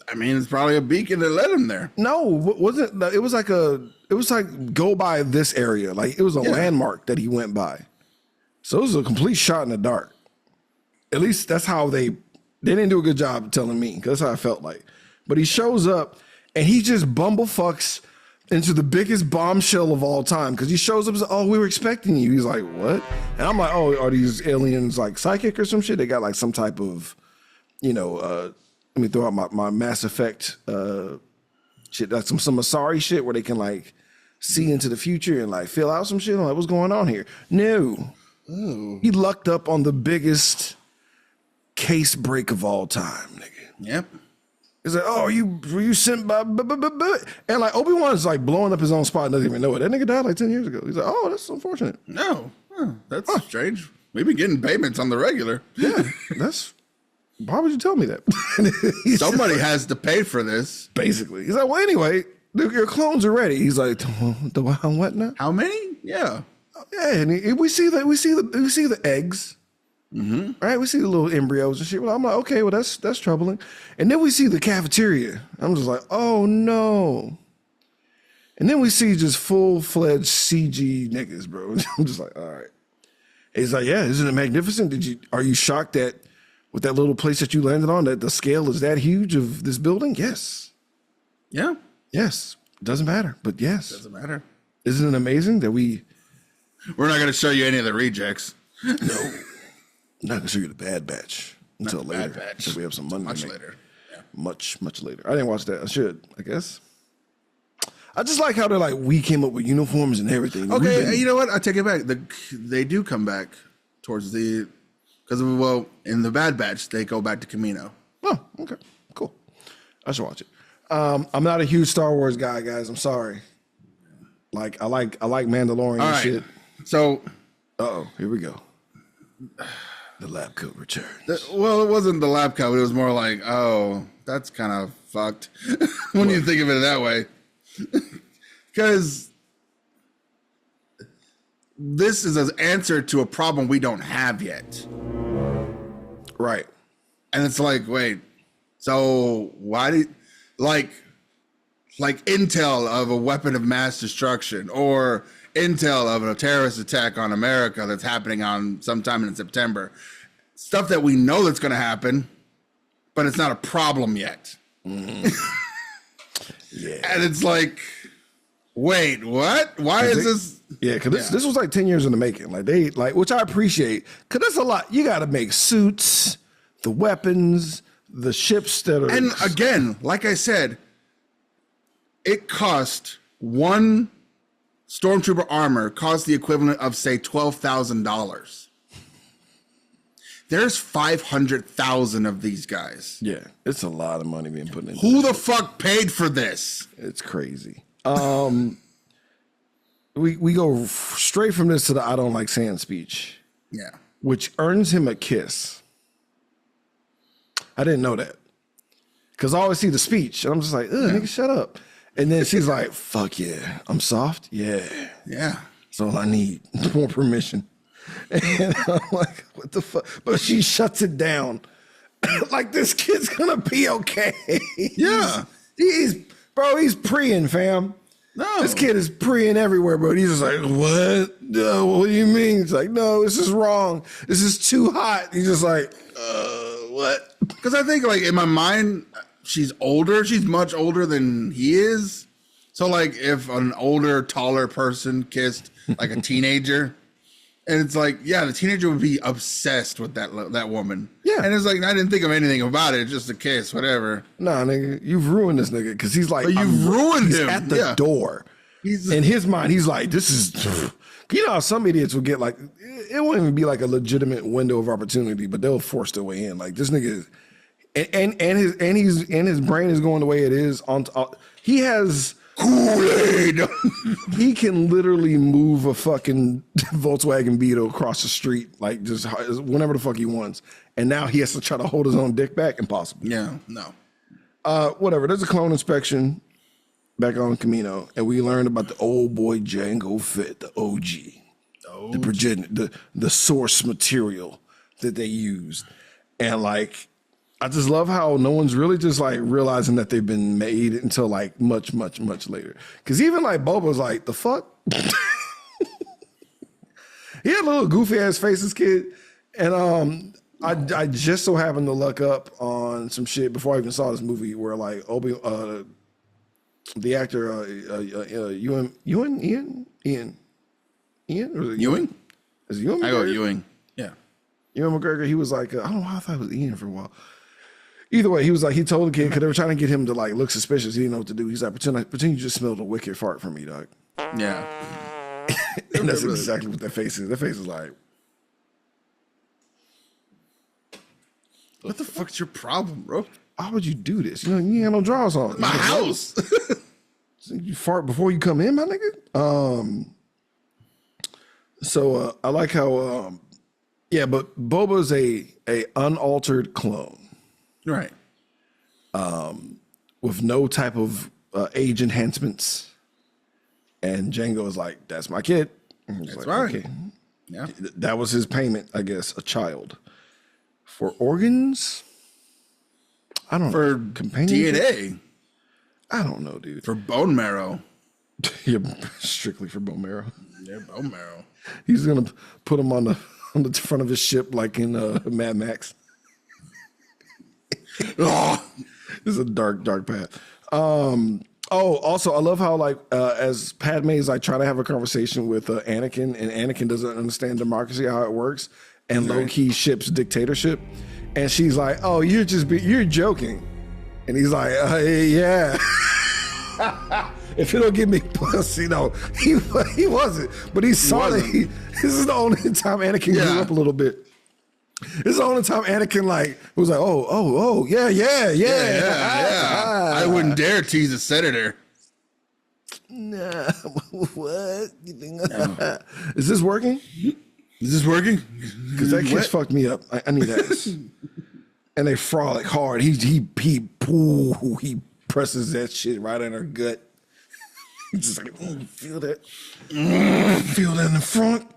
I mean, it's probably a beacon that led him there. No, wasn't it was like go by this area. Like, it was a landmark that he went by. So it was a complete shot in the dark. At least that's how they didn't do a good job of telling me, because that's how I felt like. But he shows up and he just bumblefucks into the biggest bombshell of all time, because he shows up and says, oh, we were expecting you. He's like, what? And I'm like, oh, are these aliens like psychic or some shit? They got like some type of, let me throw out my Mass Effect shit, like some Asari shit where they can like see into the future and like fill out some shit. I'm like, what's going on here? No. Ooh. He lucked up on the biggest case break of all time, nigga. Yep. He's like, oh, were you sent by, and like Obi-Wan's like blowing up his own spot and doesn't even know it. That nigga died like 10 years ago. He's like, oh, that's unfortunate. No. Huh, that's strange. We've been getting payments on the regular. Yeah, why would you tell me that? Somebody has to pay for this. Basically. He's like, well, anyway, your clones are ready. He's like, what now? How many? Yeah. Yeah, and we see the eggs. Mm-hmm. Right, we see the little embryos and shit. Well, I'm like, okay, well that's troubling. And then we see the cafeteria. I'm just like, oh no. And then we see just full-fledged CG niggas, bro. I'm just like, all right. He's like, yeah, isn't it magnificent? Are you shocked that with that little place that you landed on, that the scale is that huge of this building? Yes. Yeah. Yes. Doesn't matter, but yes. Doesn't matter. Isn't it amazing that we're not going to show you any of the rejects. No. I'm not gonna show you the Bad Batch until later. Bad Batch. Until we have some money. Much to make. later. Yeah. Much later. I didn't watch that. I should, I guess. I just like how they're like, we came up with uniforms and everything. Okay, you know what? I take it back. They do come back towards the, because in the Bad Batch they go back to Camino. Oh, okay, cool. I should watch it. I'm not a huge Star Wars guy, guys. I'm sorry. Like I like Mandalorian and shit. So, here we go. The lab coat returns. It wasn't the lab coat. It was more like, oh, that's kind of fucked when you think of it that way. Because this is an answer to a problem we don't have yet. Right. And it's like, wait, so why did, like intel of a weapon of mass destruction or intel of a terrorist attack on America that's happening on sometime in September, stuff that we know that's going to happen, but it's not a problem yet. Mm. Yeah. And it's like, wait, what? Why is this? Yeah, because this was like 10 years in the making. Which I appreciate, because that's a lot. You got to make suits, the weapons, the ships that are. And again, like I said, it cost one Stormtrooper armor cost the equivalent of, say, $12,000. There's 500,000 of these guys. Yeah, it's a lot of money being put in. Who the fuck paid for this? It's crazy. We go straight from this to the I don't like sand speech. Yeah. Which earns him a kiss. I didn't know that. Because I always see the speech, and I'm just like, ugh, nigga, shut up. And then she's like, fuck yeah, I'm soft? Yeah. Yeah. That's all I need. More permission. And I'm like, what the fuck? But she shuts it down. Like, this kid's gonna be okay. Yeah. He's preeing, fam. No. This kid is preeing everywhere, bro. He's just like, what? No, what do you mean? It's like, no, this is wrong. This is too hot. He's just like, what? Because I think, like, in my mind, she's older. She's much older than he is. So like if an older, taller person kissed like a teenager, and it's like, yeah, the teenager would be obsessed with that woman. Yeah. And it's like, I didn't think of anything about it, just a kiss, whatever. Nah, nigga, you've ruined this nigga because he's like, But you've ruined he's him. at the Yeah. door. In his mind, he's like, this is, you know how some idiots will get like, it won't even be like a legitimate window of opportunity, but they'll force their way in. Like this nigga is, and his brain is going the way it is. He has Kool-Aid. he can literally move a fucking Volkswagen Beetle across the street, like just whenever the fuck he wants. And now he has to try to hold his own dick back. Impossible. Yeah, no. Whatever. There's a clone inspection back on Camino, and we learned about the old boy Jango Fett, the OG, the source material that they used, and like, I just love how no one's really just like realizing that they've been made until like much, much, much later. Because even like Boba's like, the fuck. He had a little goofy ass faces, kid, and I just so happened to look up on some shit before I even saw this movie where like the actor Ian, or is it Ewing? Is it Ewan I go McGregor? Ewing. Yeah. Ewan McGregor, he was like, I don't know, I thought it was Ian for a while. Either way, he was like, he told the kid, because they were trying to get him to like look suspicious. He didn't know what to do. He's like, pretend you just smelled a wicked fart from me, dog. Yeah. And that's exactly what that face is. That face is like, What the fuck's your problem, bro? why would you do this? You know, you ain't got no drawers on. My house. You fart before you come in, my nigga? So I like how, yeah, but Boba's a unaltered clone. Right. With no type of age enhancements. And Jango is like, that's my kid. That's right. Okay. Yeah. That was his payment, I guess, a child. For organs? I don't For know. Companionship? DNA. I don't know, dude. For bone marrow. Yeah, strictly for bone marrow. Yeah, bone marrow. He's gonna put him on the front of his ship like in Mad Max. Oh. This is a dark path. Also, I love how like as Padme is like trying to have a conversation with Anakin, and Anakin doesn't understand democracy, how it works, and low key ships dictatorship, and she's like, "Oh, you're joking," and he's like, "Yeah." If it'll give me pussy, no, he wasn't, but he saw that. This is the only time Anakin grew up a little bit. This is the only time Anakin like was like, oh, yeah. I wouldn't dare tease a senator. Nah, what? You think? Is this working? Is this working? Because that kiss fucked me up. I need ass. And they frolic hard. He presses that shit right in her gut. He's just like, feel that. Feel that in the front.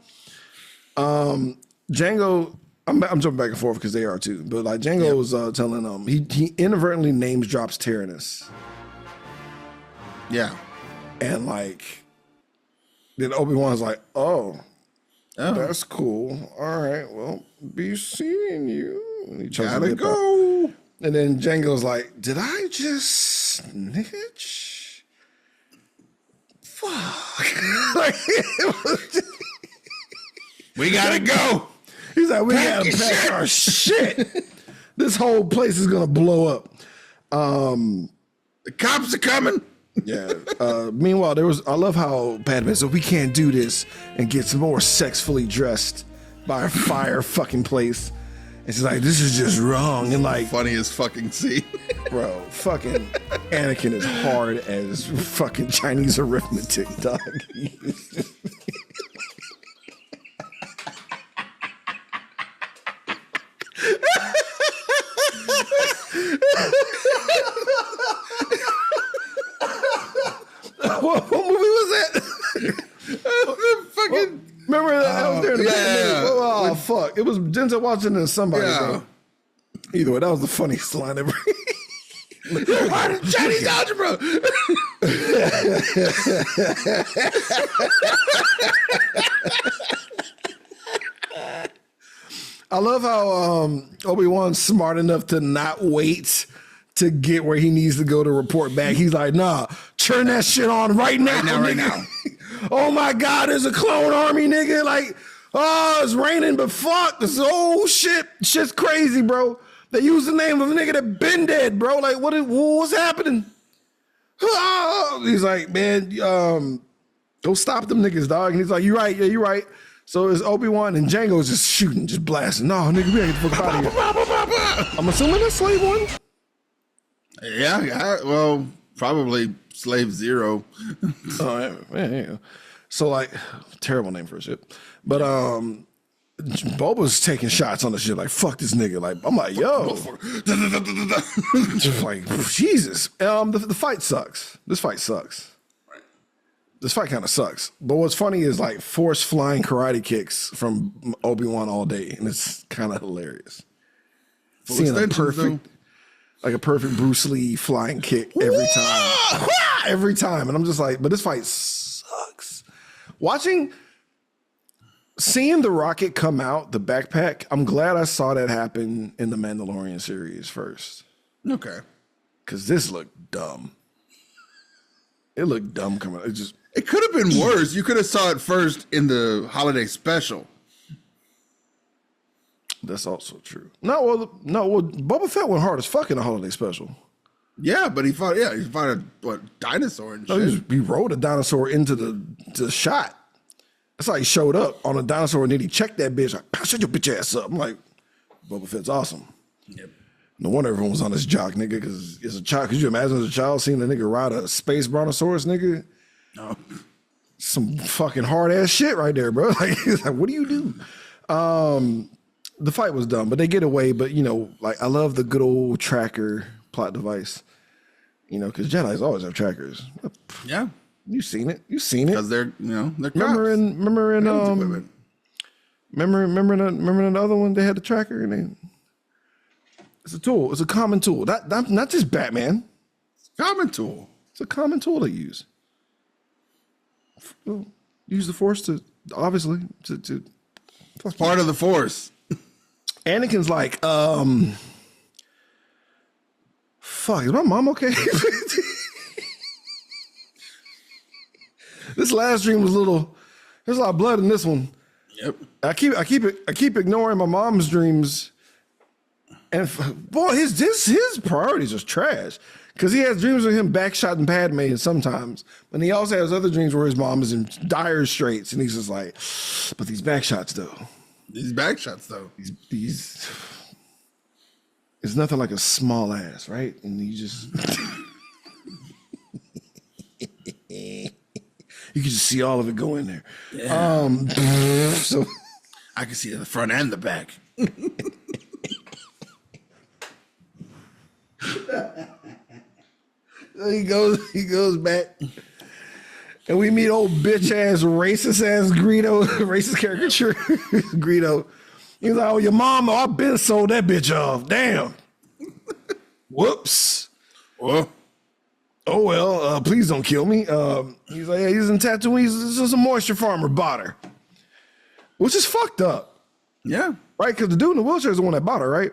Jango, I'm jumping back and forth because they are too. But like Jango was telling he inadvertently names drops Tyrannus. Yeah. And like then Obi-Wan's like, oh, that's cool. All right, well, be seeing you. And he Gotta go. Out. And then Jango's like, did I just snitch? Fuck. Like, we gotta go. He's like, we gotta pack our shit. This whole place is gonna blow up. The cops are coming. Yeah. Meanwhile, I love how Padme said, we can't do this, and gets more sexfully dressed by a fire fucking place. And she's like, this is just wrong. And like, Funniest fucking scene. bro, fucking Anakin is hard as fucking Chinese arithmetic, dog. What movie was that? Fucking. Remember that? I was there in the yeah. Oh, fuck. It was Denzel Washington and somebody. Yeah. Bro. Either way, that was the funniest line ever. Chinese algebra. I love how Obi-Wan's smart enough to not wait to get where he needs to go to report back. He's like, nah, Turn that shit on right now, right nigga. now. Oh my God, there's a clone army, nigga. Like, oh, it's raining, but fuck, this oh shit, shit's crazy, bro. They use the name of a nigga that been dead, bro. Like, what's happening? He's like, man, go stop them niggas, dog. And he's like, you right, yeah, you right. So it's Obi-Wan and Django's just shooting, just blasting. No, nigga, we gotta get the fuck out of here. I'm assuming that's Slave One. Yeah, well, probably Slave Zero. Oh, yeah. So like, terrible name for a shit. But Boba's taking shots on the shit like, fuck this nigga. Like, I'm like, yo. Just like, Jesus. The fight sucks. This fight sucks. This fight kind of sucks. But what's funny is like force flying karate kicks from Obi-Wan all day. And it's kind of hilarious. Seeing a perfect, like a perfect Bruce Lee flying kick every time. Every time. And I'm just like, but this fight sucks. Seeing the rocket come out, the backpack, I'm glad I saw that happen in the Mandalorian series first. Okay. Because this looked dumb. It looked dumb coming out. It could have been worse. You could have saw it first in the holiday special. That's also true. No, Boba Fett went hard as fuck in the holiday special. Yeah, but he fought a dinosaur and shit. He rode a dinosaur into the shot. That's how he showed up on a dinosaur, and then he checked that bitch like, shut your bitch ass up. I'm like, Boba Fett's awesome. Yep. No wonder everyone was on this jock, nigga, because as a child, could you imagine as a child seeing a nigga ride a space brontosaurus, nigga? No. Some fucking hard ass shit right there, bro. Like, what do you do? The fight was dumb, but they get away. But you know, like I love the good old tracker plot device. You know, because Jedi's always have trackers. Yeah. You seen it? Because they're they're remember cops. remember in the other one they had the tracker and it's a tool. It's a common tool. Not just Batman. Common tool. It's a common tool to use. Use the Force to obviously to It's part of the Force. Anakin's like, fuck, is my mom okay? This last dream was there's a lot of blood in this one. Yep. I keep ignoring my mom's dreams. And boy, his priorities are trash. Because he has dreams of him backshotting Padme sometimes. But he also has other dreams where his mom is in dire straits. And he's just like, but these backshots though. These it's nothing like a small ass, right? And you just you can just see all of it go in there. Yeah. So I can see the front and the back. he goes back. And we meet old bitch ass racist ass Greedo, racist caricature Greedo. He's like, oh, your mama, I've been sold that bitch off. Damn. Whoops. Well, oh well, please don't kill me. He's like, yeah, he's in Tatooine. He's just a moisture farmer bought her, which is fucked up, yeah. right? Because the dude in the wheelchair is the one that bought her, right?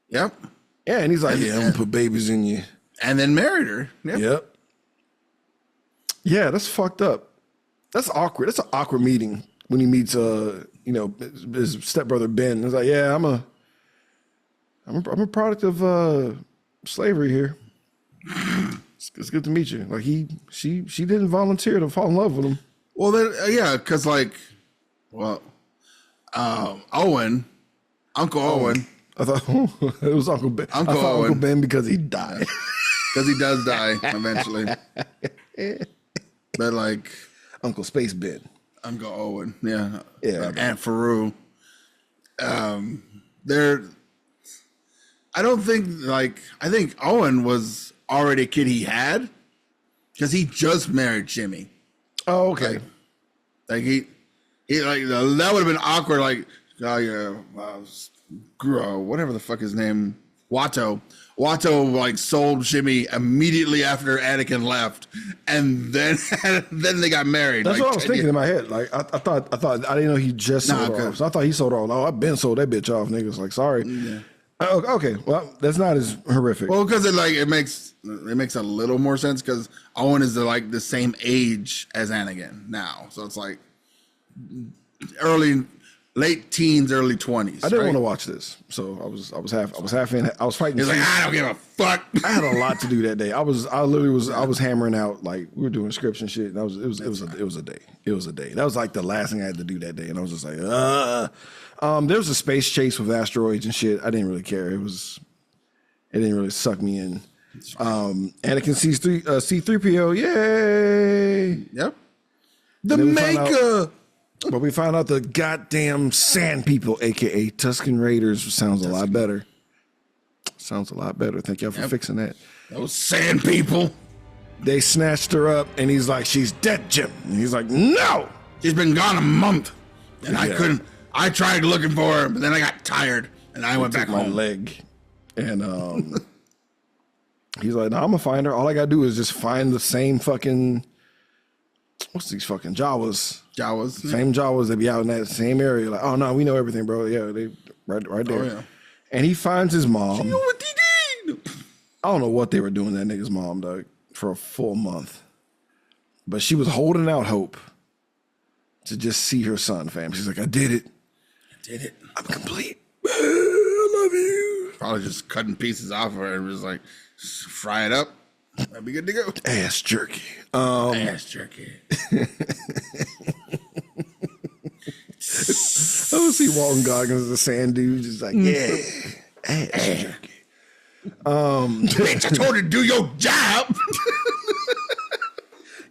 Yep. Yeah, and he's like, yeah, I'm gonna put babies in you. And then married her. Yep. Yeah, that's fucked up. That's awkward. That's an awkward meeting when he meets, his stepbrother Ben. He's like, yeah, I'm a product of slavery here. It's good to meet you. Like she didn't volunteer to fall in love with him. Well, then, yeah, because Owen, Uncle Owen. I thought it was Uncle Ben. Uncle Ben because he died. Because he does die eventually. But like Uncle Space Ben. Uncle Owen, yeah. Yeah. Aunt Faru. I think Owen was already a kid he had because he just married Jimmy. Oh, okay. Like he like that would have been awkward. Like, whatever the fuck his name, Watto like sold Jimmy immediately after Anakin left, and then they got married. That's like, what I was thinking in my head. Like I thought I didn't know he just sold her off. So I thought he sold her off. Oh, I've been sold that bitch off, niggas. Like, sorry. Yeah. Oh, okay, well, that's not as horrific. Well, because it makes a little more sense because Owen is the same age as Anakin now, so it's like late teens, early 20s. I didn't want to watch this, so I was half in. I was fighting. He's like, I don't give a fuck. I had a lot to do that day. I was hammering out, like, we were doing scripts and shit. And it was a day. It was a day. That was like the last thing I had to do that day, and I was just like, there was a space chase with asteroids and shit. I didn't really care. It didn't really suck me in. Anakin C3PO, yay! Yep. The maker. But we found out the goddamn Sand People, aka Tusken Raiders, sounds a lot better. Sounds a lot better. Thank y'all for fixing that. Those Sand People. They snatched her up, and he's like, "She's dead, Jim." And he's like, "No, she's been gone a month, and yeah. I couldn't. I tried looking for her, but then I got tired, and I went back my home." Leg, and he's like, "No, I'm gonna find her. All I gotta do is just find the same fucking what's these fucking Jawas." Same Jawas that be out in that same area. Like, oh no, we know everything, bro. Yeah, they right there. Oh, yeah. And he finds his mom. I don't know what they were doing to that nigga's mom, dog, for a full month. But she was holding out hope to just see her son, fam. She's like, I did it. I'm complete. I love you. Probably just cutting pieces off of her and was like, fry it up. That'd be good to go. Ass jerky. Ass jerky. I would see Walton Goggins as a sand dude, just like, yeah, ass jerky. Bitch, I told her to do your job.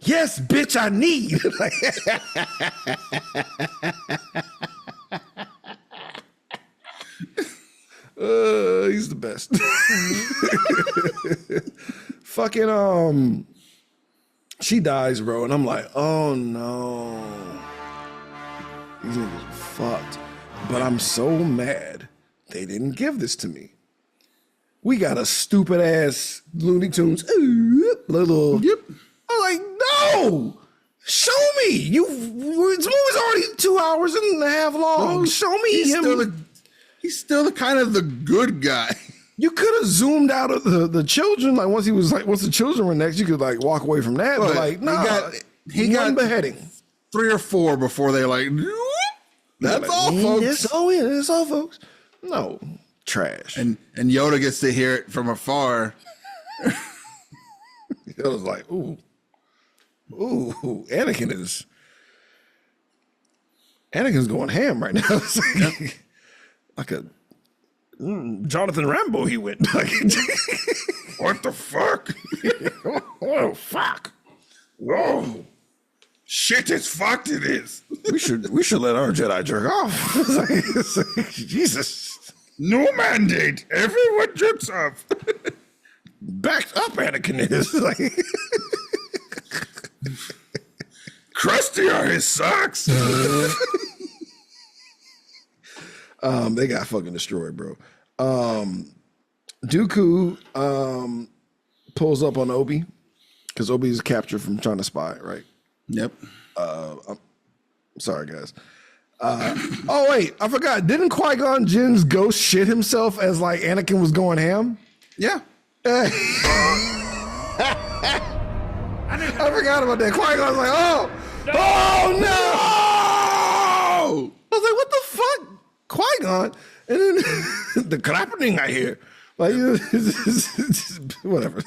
Yes, bitch, I need. He's the best. Fucking she dies, bro, and I'm like, oh no, these niggas are fucked. But I'm so mad they didn't give this to me. We got a stupid ass Looney Tunes little. Yep. I'm like, no, show me. This movie's already 2 hours and a half long. No, show me him. He's still the kind of the good guy. You could have zoomed out of the children. Like once the children were next, you could like walk away from that. But like, no, he got beheading 3 or 4 before they like. That's all, folks. That's all, folks. No trash. And Yoda gets to hear it from afar. It was like, ooh, Anakin's going ham right now. It's like a Jonathan Rambo. He went like, what the fuck? Oh fuck! Whoa! Shit is fucked. It is. We should let our Jedi jerk off. It's like, Jesus. No mandate. Everyone jerks off. Backed up, Anakin is like. Crusty are his socks. They got fucking destroyed, bro. Dooku pulls up on Obi because Obi's captured from trying to spy, right? Yep. I'm sorry, guys. Oh wait, I forgot. Didn't Qui-Gon Jinn's ghost shit himself as like Anakin was going ham? Yeah. I forgot about that. Qui-Gon's like, oh no! I was like, what the fuck? Qui-Gon? And then the clapping I hear. Like, whatever.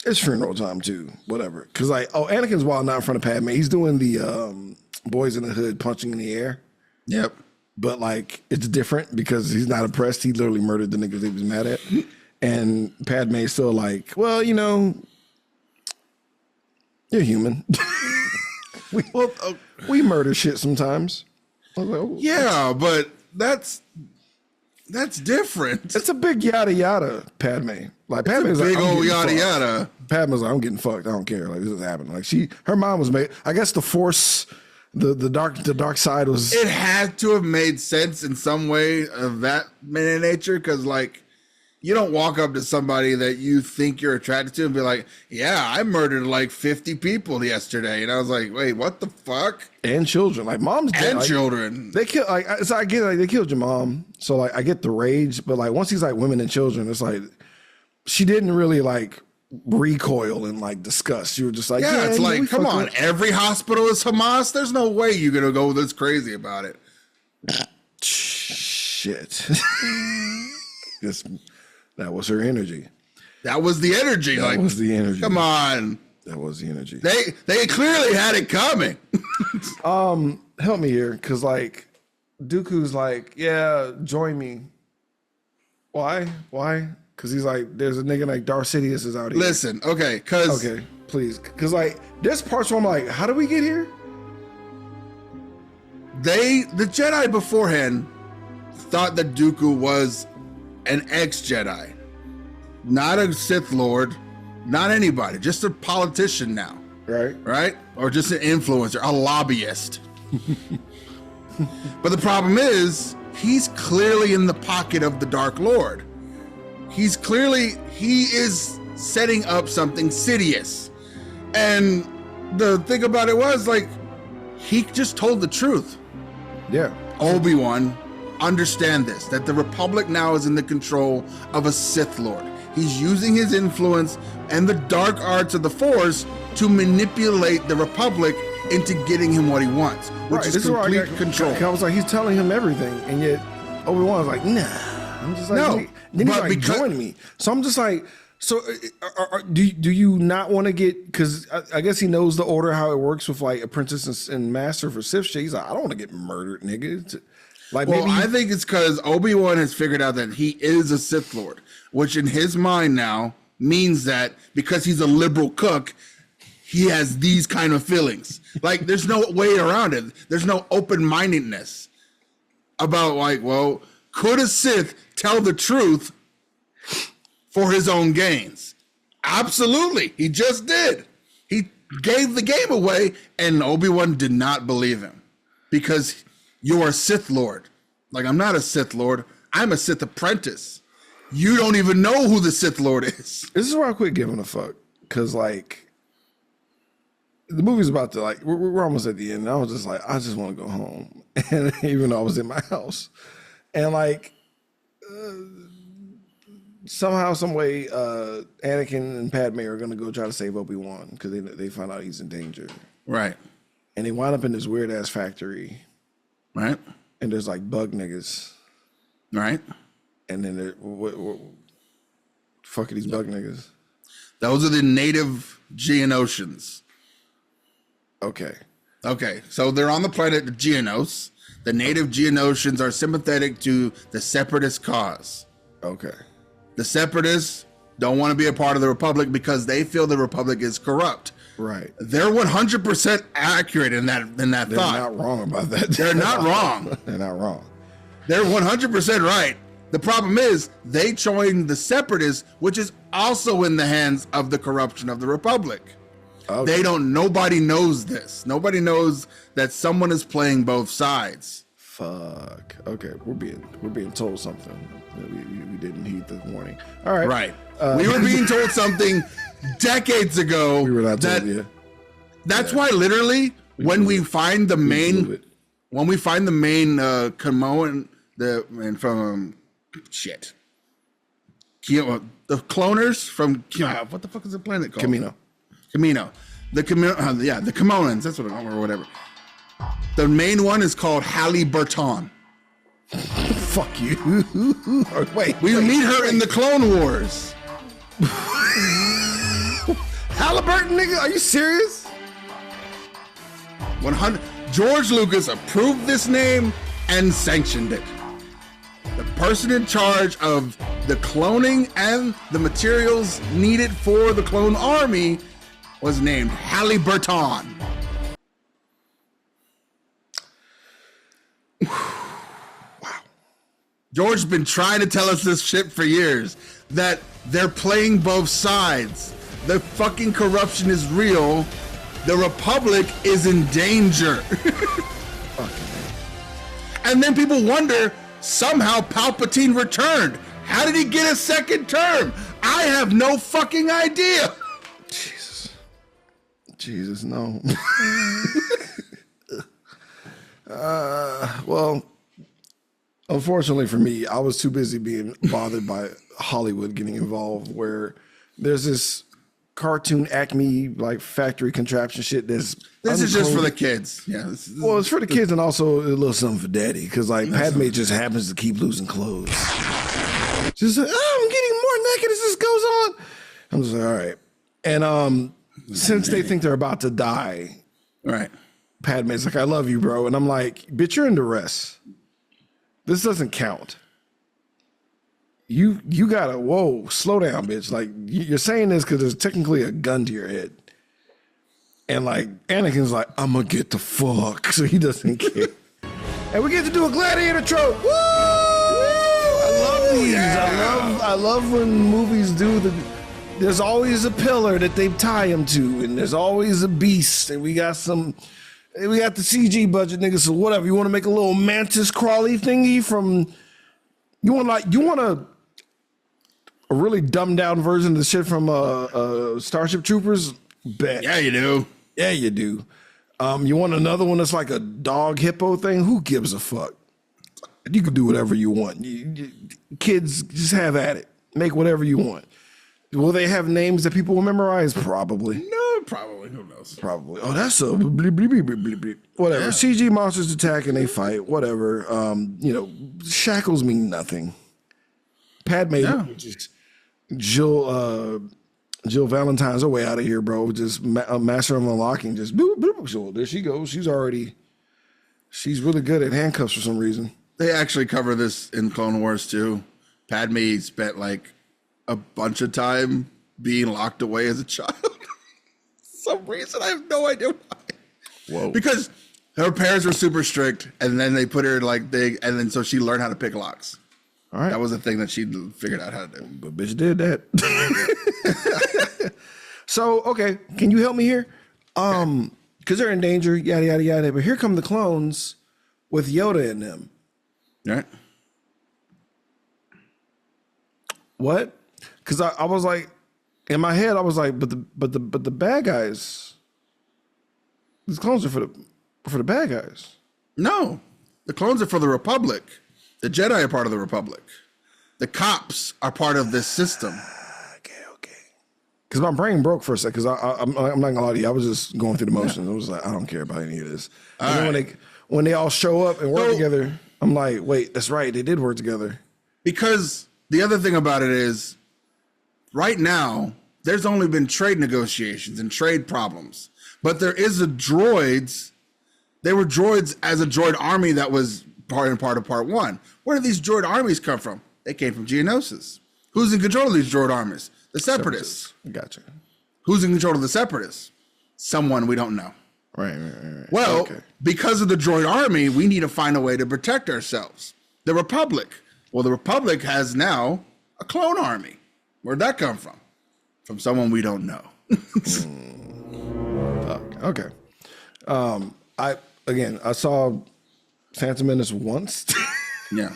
It's funeral time too. Whatever. Cause like, Anakin's wild not in front of Padme. He's doing the Boys in the Hood punching in the air. Yep. But like, it's different because he's not oppressed. He literally murdered the niggas he was mad at. And Padme's still like, well, you know, you're human. We murder shit sometimes. I was like, oh, yeah, but that's different. It's a big yada yada, Padme. Like Padme's big like, old yada yada. Padme's like, I'm getting fucked. I don't care. Like this is happening. Like her mom was made. I guess the Force, the dark side was. It had to have made sense in some way of that nature because like You don't walk up to somebody that you think you're attracted to and be like, yeah, I murdered like 50 people yesterday. And I was like, wait, what the fuck? And children, like mom's dead. And Like, children. they kill. Like, so I get, like, they killed your mom. So like, I get the rage, but like, once he's like women and children, it's like she didn't really like recoil and like disgust. You were just like, Yeah, it's we like, come fucked on, up. every hospital is Hamas. There's no way you're gonna go this crazy about it. Shit. That was her energy. That was the energy. That was the energy. Come on, That was the energy. they clearly had it coming. Help me here, because like Dooku's like, yeah, join me. Why? Because he's like, there's a nigga like Darth Sidious is out here. Listen, okay, because Okay, please. Because like, there's parts where I'm like, how did we get here? the Jedi beforehand thought that Dooku was an ex-Jedi, not a Sith Lord, not anybody, just a politician now, right? Or just an influencer, a lobbyist. But the problem is, he's clearly in the pocket of the Dark Lord. He is setting up something Sidious. And the thing about it was, like, he just told the truth. Yeah. Obi-Wan, understand this, that the Republic now is in the control of a Sith Lord. He's using his influence and the dark arts of the Force to manipulate the Republic into getting him what he wants, which is this where I complete got- control. I was like, he's telling him everything, and yet Obi-Wan's like, nah. I'm just like, No, "Nigga." Then he's but like, because- join me. So I'm just like, so do you not want to get? Because I guess he knows the order, how it works with like apprentice and master for Sith shit. He's like, I don't want to get murdered, nigga. Like, Well, maybe I think it's because Obi-Wan has figured out that he is a Sith Lord, which in his mind now means that because he's a liberal cook, he has these kind of feelings. Like, there's no way around it. There's no open-mindedness about, like, well, could a Sith tell the truth for his own gains? Absolutely. He just did. He gave the game away, and Obi-Wan did not believe him because you're a Sith Lord. Like, I'm not a Sith Lord. I'm a Sith apprentice. You don't even know who the Sith Lord is. this is where I quit giving a fuck, because like the movie's about to like we're almost at the end. And I was just like, I just want to go home, and even though I was in my house, and like somehow, some way, Anakin and Padme are gonna go try to save Obi-Wan because they find out he's in danger, Right. and they wind up in this weird ass factory, Right. and there's like bug niggas, Right. and then what fuck are these bug niggas? Those are the native Geonosians. Okay, Okay, so they're on the planet Geonos. The native Geonosians are sympathetic to the Separatist cause. okay, The Separatists don't want to be a part of the Republic because they feel the Republic is corrupt. right. They're 100% accurate in that They're thought. not wrong about that. They're not wrong. They're not wrong. They're 100% right. The problem is they joined the Separatists, which is also in the hands of the corruption of the Republic. Okay. Nobody knows this. Nobody knows that someone is playing both sides. Fuck. Okay, we're being told something. We didn't heed the warning. All right. Right. We were being told something decades ago. We were not that, told. Yeah. That's why literally when we find the blew main it. Kamoan from shit. The cloners from what the fuck is the planet called? Camino. The Kamonans, that's what or whatever. The main one is called Halle Berton. Fuck you. Wait. We meet her in the Clone Wars. Halliburton, nigga. Are you serious? 100. George Lucas approved this name and sanctioned it. The person in charge of the cloning and the materials needed for the clone army was named Halle Berton. George's been trying to tell us this shit for years, that they're playing both sides. The fucking corruption is real. The Republic is in danger. And then people wonder, somehow Palpatine returned. How did he get a second term? I have no fucking idea. Jesus, no. Well, unfortunately for me, I was too busy being bothered by Hollywood getting involved, where there's this cartoon Acme like factory contraption shit that's This is just for uncloned. the kids. Yeah. Well, it's for the kids and also a little something for daddy, because like Padme just happens to keep losing clothes. She's like, oh, I'm getting more naked as this goes on. I'm just like, all right. And since they think they're about to die, Right. Padme's like, I love you, bro. And I'm like, bitch, you're in duress. This doesn't count. You gotta, whoa, slow down, bitch. Like, you're saying this because there's technically a gun to your head. And like, Anakin's like, I'm gonna get the fuck. So he doesn't care. And we get to do a gladiator trope. Woo! I love these. I love when movies do there's always a pillar that they tie him to, and there's always a beast, and we got the CG budget, nigga. So whatever, you want to make a little mantis crawly thingy from, you want a really dumbed down version of the shit from Starship Troopers? Bet. Yeah, you do. Yeah, you do. You want another one that's like a dog hippo thing? Who gives a fuck? You can do whatever you want. Kids, just have at it. Make whatever you want. Will they have names that people will memorize? Probably. No, probably. Who knows? Probably. Oh, that's a bleep, bleep, bleep, bleep, bleep. Whatever. Yeah. CG monsters attack and they fight. Whatever. Shackles mean nothing. Padme, just Jill Valentine's her way out of here, bro. Just master of unlocking. Just boop, boop. So there she goes. She's really good at handcuffs for some reason. They actually cover this in Clone Wars too. Padme spent like a bunch of time being locked away as a child. Some reason, I have no idea why. Whoa. Because her parents were super strict, and then they put her and then so she learned how to pick locks. All right. That was the thing that she figured out how to do. But bitch did that. So, okay, can you help me here? Because they're in danger, yada, yada, yada. But here come the clones with Yoda in them. Right? What? Because I was like, in my head, I was like, but the bad guys, these clones are for the bad guys. No, the clones are for the Republic. The Jedi are part of the Republic. The cops are part of this system. Okay. Because my brain broke for a second. Because I'm not gonna lie to you, I was just going through the motions. I was like, I don't care about any of this. And then when they all show up and work together, I'm like, wait, that's right, they did work together. Because the other thing about it is, right now, there's only been trade negotiations and trade problems. But there is droids. They were droids as a droid army that was part of part one. Where did these droid armies come from? They came from Geonosis. Who's in control of these droid armies? The Separatists. Gotcha. Who's in control of the Separatists? Someone we don't know. Right. Well, because of the droid army, we need to find a way to protect ourselves. The Republic. Well, the Republic has now a clone army. Where'd that come from? From someone we don't know. Okay. I saw Phantom Menace once. Yeah.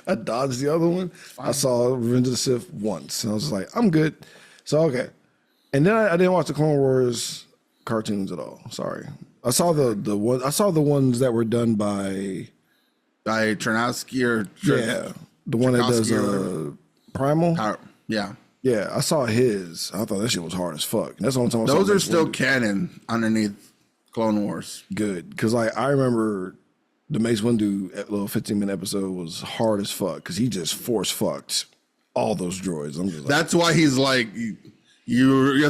I dodged the other one. I saw Revenge of the Sith once. And I was just like, I'm good. So, okay. And then I didn't watch the Clone Wars cartoons at all. Sorry. I saw the ones that were done by Tarnowski or the one that does Primal. Yeah. Yeah, I saw his. I thought that shit was hard as fuck. That's the only time I saw Those are Mace still Windu. canon underneath Clone Wars. Good, because like I remember the Mace Windu little 15-minute episode was hard as fuck because he just force fucked all those droids. I'm just like, That's why he's like, you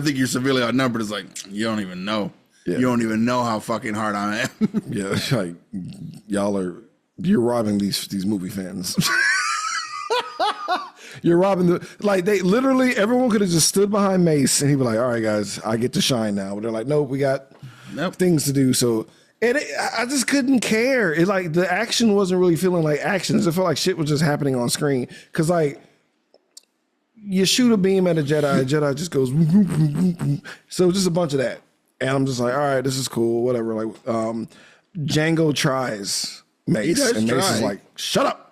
think you're severely outnumbered. It's like, you don't even know. Yeah. You don't even know how fucking hard I am. yeah, like you're robbing these movie fans. You're robbing they literally, everyone could have just stood behind Mace and he'd be like, all right, guys, I get to shine now. But they're like, nope, we got things to do. So, and I just couldn't care. It like the action wasn't really feeling like action. It felt like shit was just happening on screen. Cause like you shoot a beam at a Jedi just goes, whoop, whoop, whoop, whoop, whoop. So just a bunch of that. And I'm just like, all right, this is cool, whatever. Like Django tries Mace and Mace is like, shut up.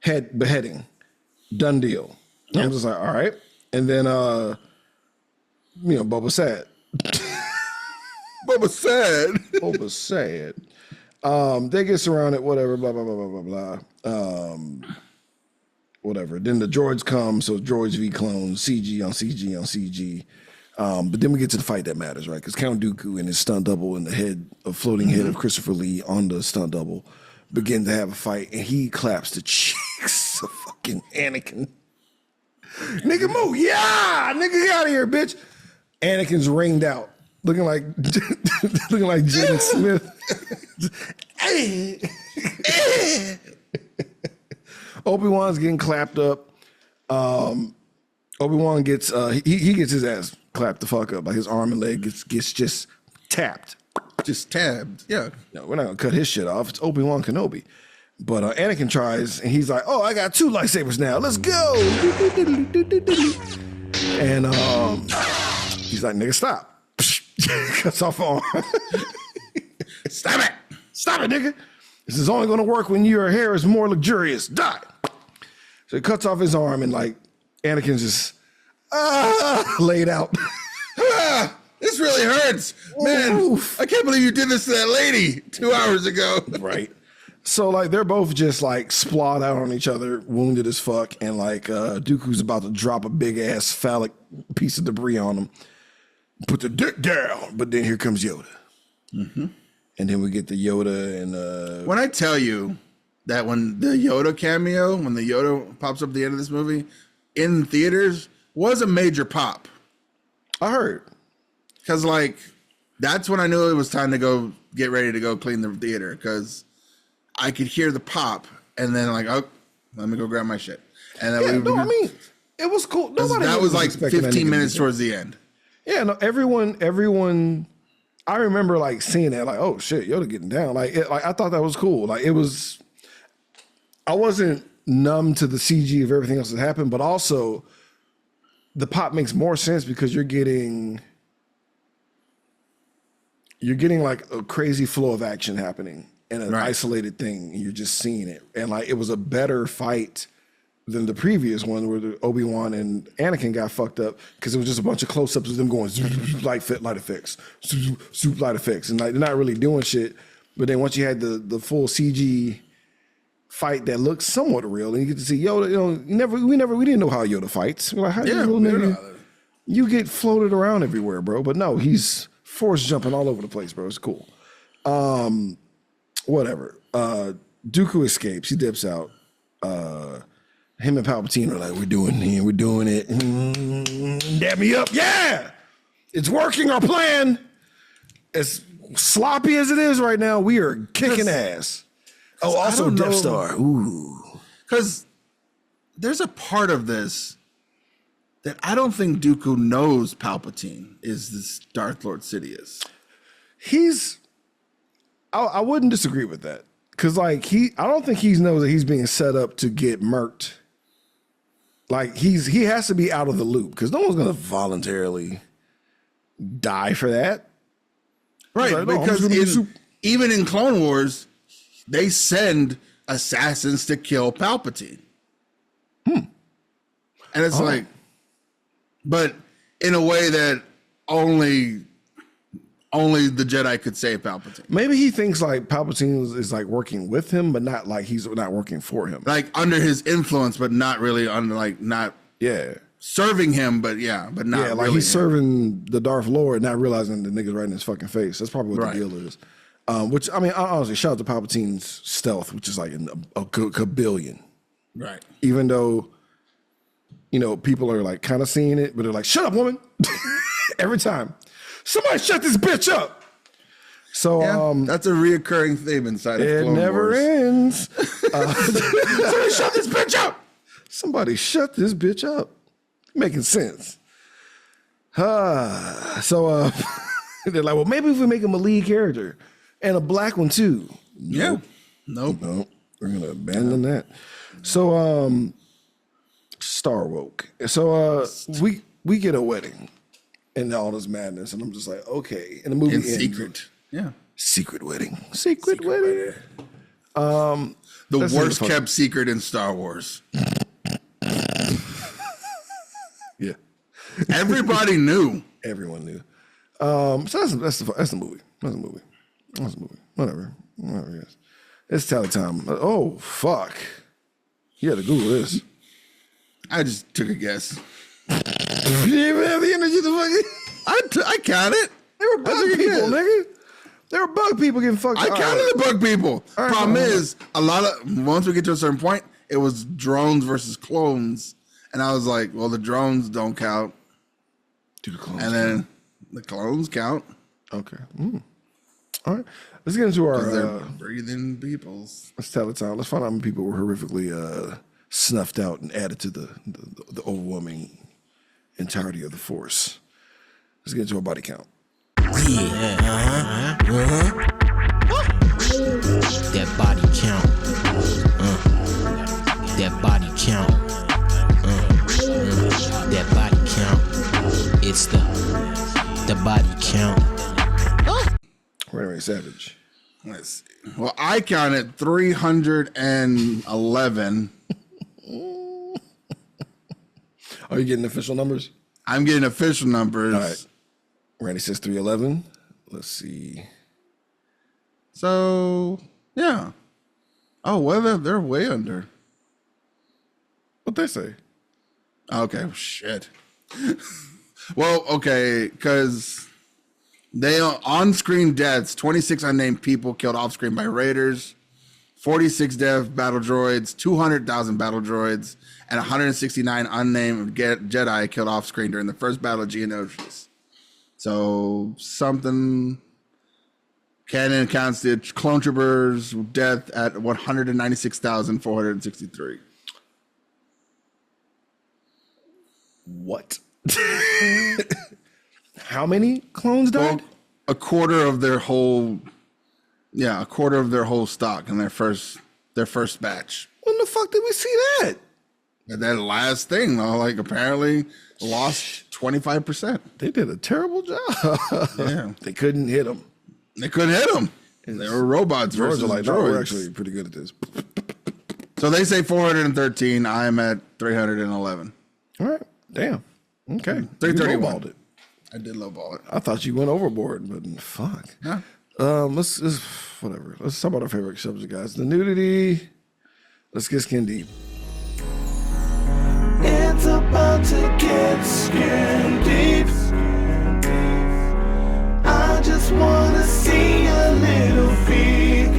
head beheading. Done deal. I'm just like, all right. And then, Boba sad. Boba said. Boba sad. They get surrounded, whatever, blah, blah, blah, blah, blah, blah. Whatever. Then the droids come, so droids v clones, CG on CG on CG. But then we get to the fight that matters, right? Because Count Dooku and his stunt double and the head, a floating head of Christopher Lee on the stunt double begin to have a fight, and he claps the cheeks of fucking Anakin. Nigga, move. Yeah! Nigga, get out of here, bitch. Anakin's ringed out, looking like Jaden Smith. Obi-Wan's getting clapped up. Obi-Wan gets he gets his ass clapped the fuck up. Like his arm and leg gets just tapped. Just tabbed. Yeah. No, we're not gonna cut his shit off. It's Obi-Wan Kenobi. But Anakin tries, and he's like, "Oh, I got 2 lightsabers now. Let's go!" And he's like, "Nigga, stop!" Cuts off arm. Stop it. Stop it, nigga. This is only gonna work when your hair is more luxurious. Die. So he cuts off his arm, and like Anakin's just laid out. This really hurts, man. Oof. I can't believe you did this to that lady 2 hours ago. Right. So like they're both just like splawed out on each other, wounded as fuck, and like Dooku's about to drop a big ass phallic piece of debris on him. Put the dick down, but then here comes Yoda, and then we get the Yoda and When I tell you that when the Yoda cameo, when the Yoda pops up at the end of this movie in theaters, was a major pop. I heard. Because like that's when I knew it was time to go get ready to go clean the theater, because I could hear the pop, and then like, oh, let me go grab my shit. And then it was cool. Nobody that was like expecting 15 anything minutes to towards the end. Yeah, no, everyone. I remember like seeing that, like, oh shit, Yoda getting down. Like I thought that was cool. Like it was. I wasn't numb to the CG of everything else that happened, but also the pop makes more sense because you're getting like a crazy flow of action happening in an isolated thing, and you're just seeing it. And like it was a better fight than the previous one where the Obi-Wan and Anakin got fucked up because it was just a bunch of close-ups of them going light effects, light effects, and like they're not really doing shit. But then once you had the full CG fight that looks somewhat real, and you get to see Yoda. You know, we didn't know how Yoda fights. We're like, how you get floated around everywhere, bro? But no, he's force jumping all over the place, bro. It's cool. Whatever. Dooku escapes. He dips out. Him and Palpatine are like, we're doing it. Dab me up. Yeah! It's working, our plan. As sloppy as it is right now, we are kicking ass. Oh, also Death Star. Ooh. Because there's a part of this that I don't think Dooku knows Palpatine is this Darth Lord Sidious. I wouldn't disagree with that. Because, like, I don't think he knows that he's being set up to get murked. Like, he has to be out of the loop because no one's going to voluntarily die for that. Right, like, because even in Clone Wars, they send assassins to kill Palpatine. And it's like, but in a way that only the Jedi could save Palpatine. Maybe he thinks like Palpatine is like working with him, but not like he's not working for him. Like under his influence, but not really under not serving him, but not like really he's him. serving the Darth Lord, not realizing the nigga's right in his fucking face. That's probably what the deal is. Which I mean, honestly, shout out to Palpatine's stealth, which is like a billion. Right. Even though, people are like kind of seeing it, but they're like, "Shut up, woman!" Every time. Somebody shut this bitch up. So that's a reoccurring theme inside of Clone Wars. It never ends. Somebody shut this bitch up. Somebody shut this bitch up. Making sense. So they're like, well, maybe if we make him a lead character and a black one too. Yeah. Nope. We're gonna abandon that. So Star Woke. So we get a wedding. And all this madness, and I'm just like, okay. And the movie ends. Secret. Yeah. Secret wedding. Secret wedding. The That's worst fuck- kept secret in Star Wars. Yeah, Everybody knew. everyone knew. So that's the movie. That's the movie. That's the movie. Whatever. Yes. It's tally time. Oh fuck! You had to Google this. I just took a guess. You didn't even have the energy to fucking. I counted. They were bug people, nigga. They were bug people getting fucked. I counted the bug people. All right, Problem hold on. is, a lot of once we get to a certain point, it was drones versus clones, and I was like, well, the drones don't count, Do the clones. and then the clones count okay. All right. Let's get into because they're our. breathing peoples. Let's tell it time. Let's find out how many people were horrifically snuffed out and added to the overwhelming entirety of the force. Let's get into our body count. That body count. That body count. That body count. It's the body count. Ray Savage. Let's see. Well, I counted 311. Are you getting official numbers? I'm getting official numbers. All right. Randy says 311. Let's see. So yeah. Oh well, they're way under. What they say? Okay, shit. Well, okay, because they on-screen deaths, 26 unnamed people killed off-screen by raiders, 46 dev battle droids, 200,000 battle droids, and 169 unnamed Jedi killed off-screen during the first battle of Geonosis. So something canon counts the clone troopers' death at 196,463. What? How many clones died? Well, a quarter of their whole stock in their first batch. When the fuck did we see that? And that last thing, though, like apparently lost 25%. They did a terrible job. Yeah. They couldn't hit them. They couldn't hit them. They were robots Droids versus are like, no, we're droids. actually pretty good at this. So they say 413. I'm at 311. All right. Damn. Okay. You 331. lowballed it. I did lowball it. I thought you went overboard, but fuck. Yeah. Let's whatever. Let's talk about our favorite subject, guys. The nudity. Let's get skin deep. It's about to get skin deep. I just wanna see a little feet.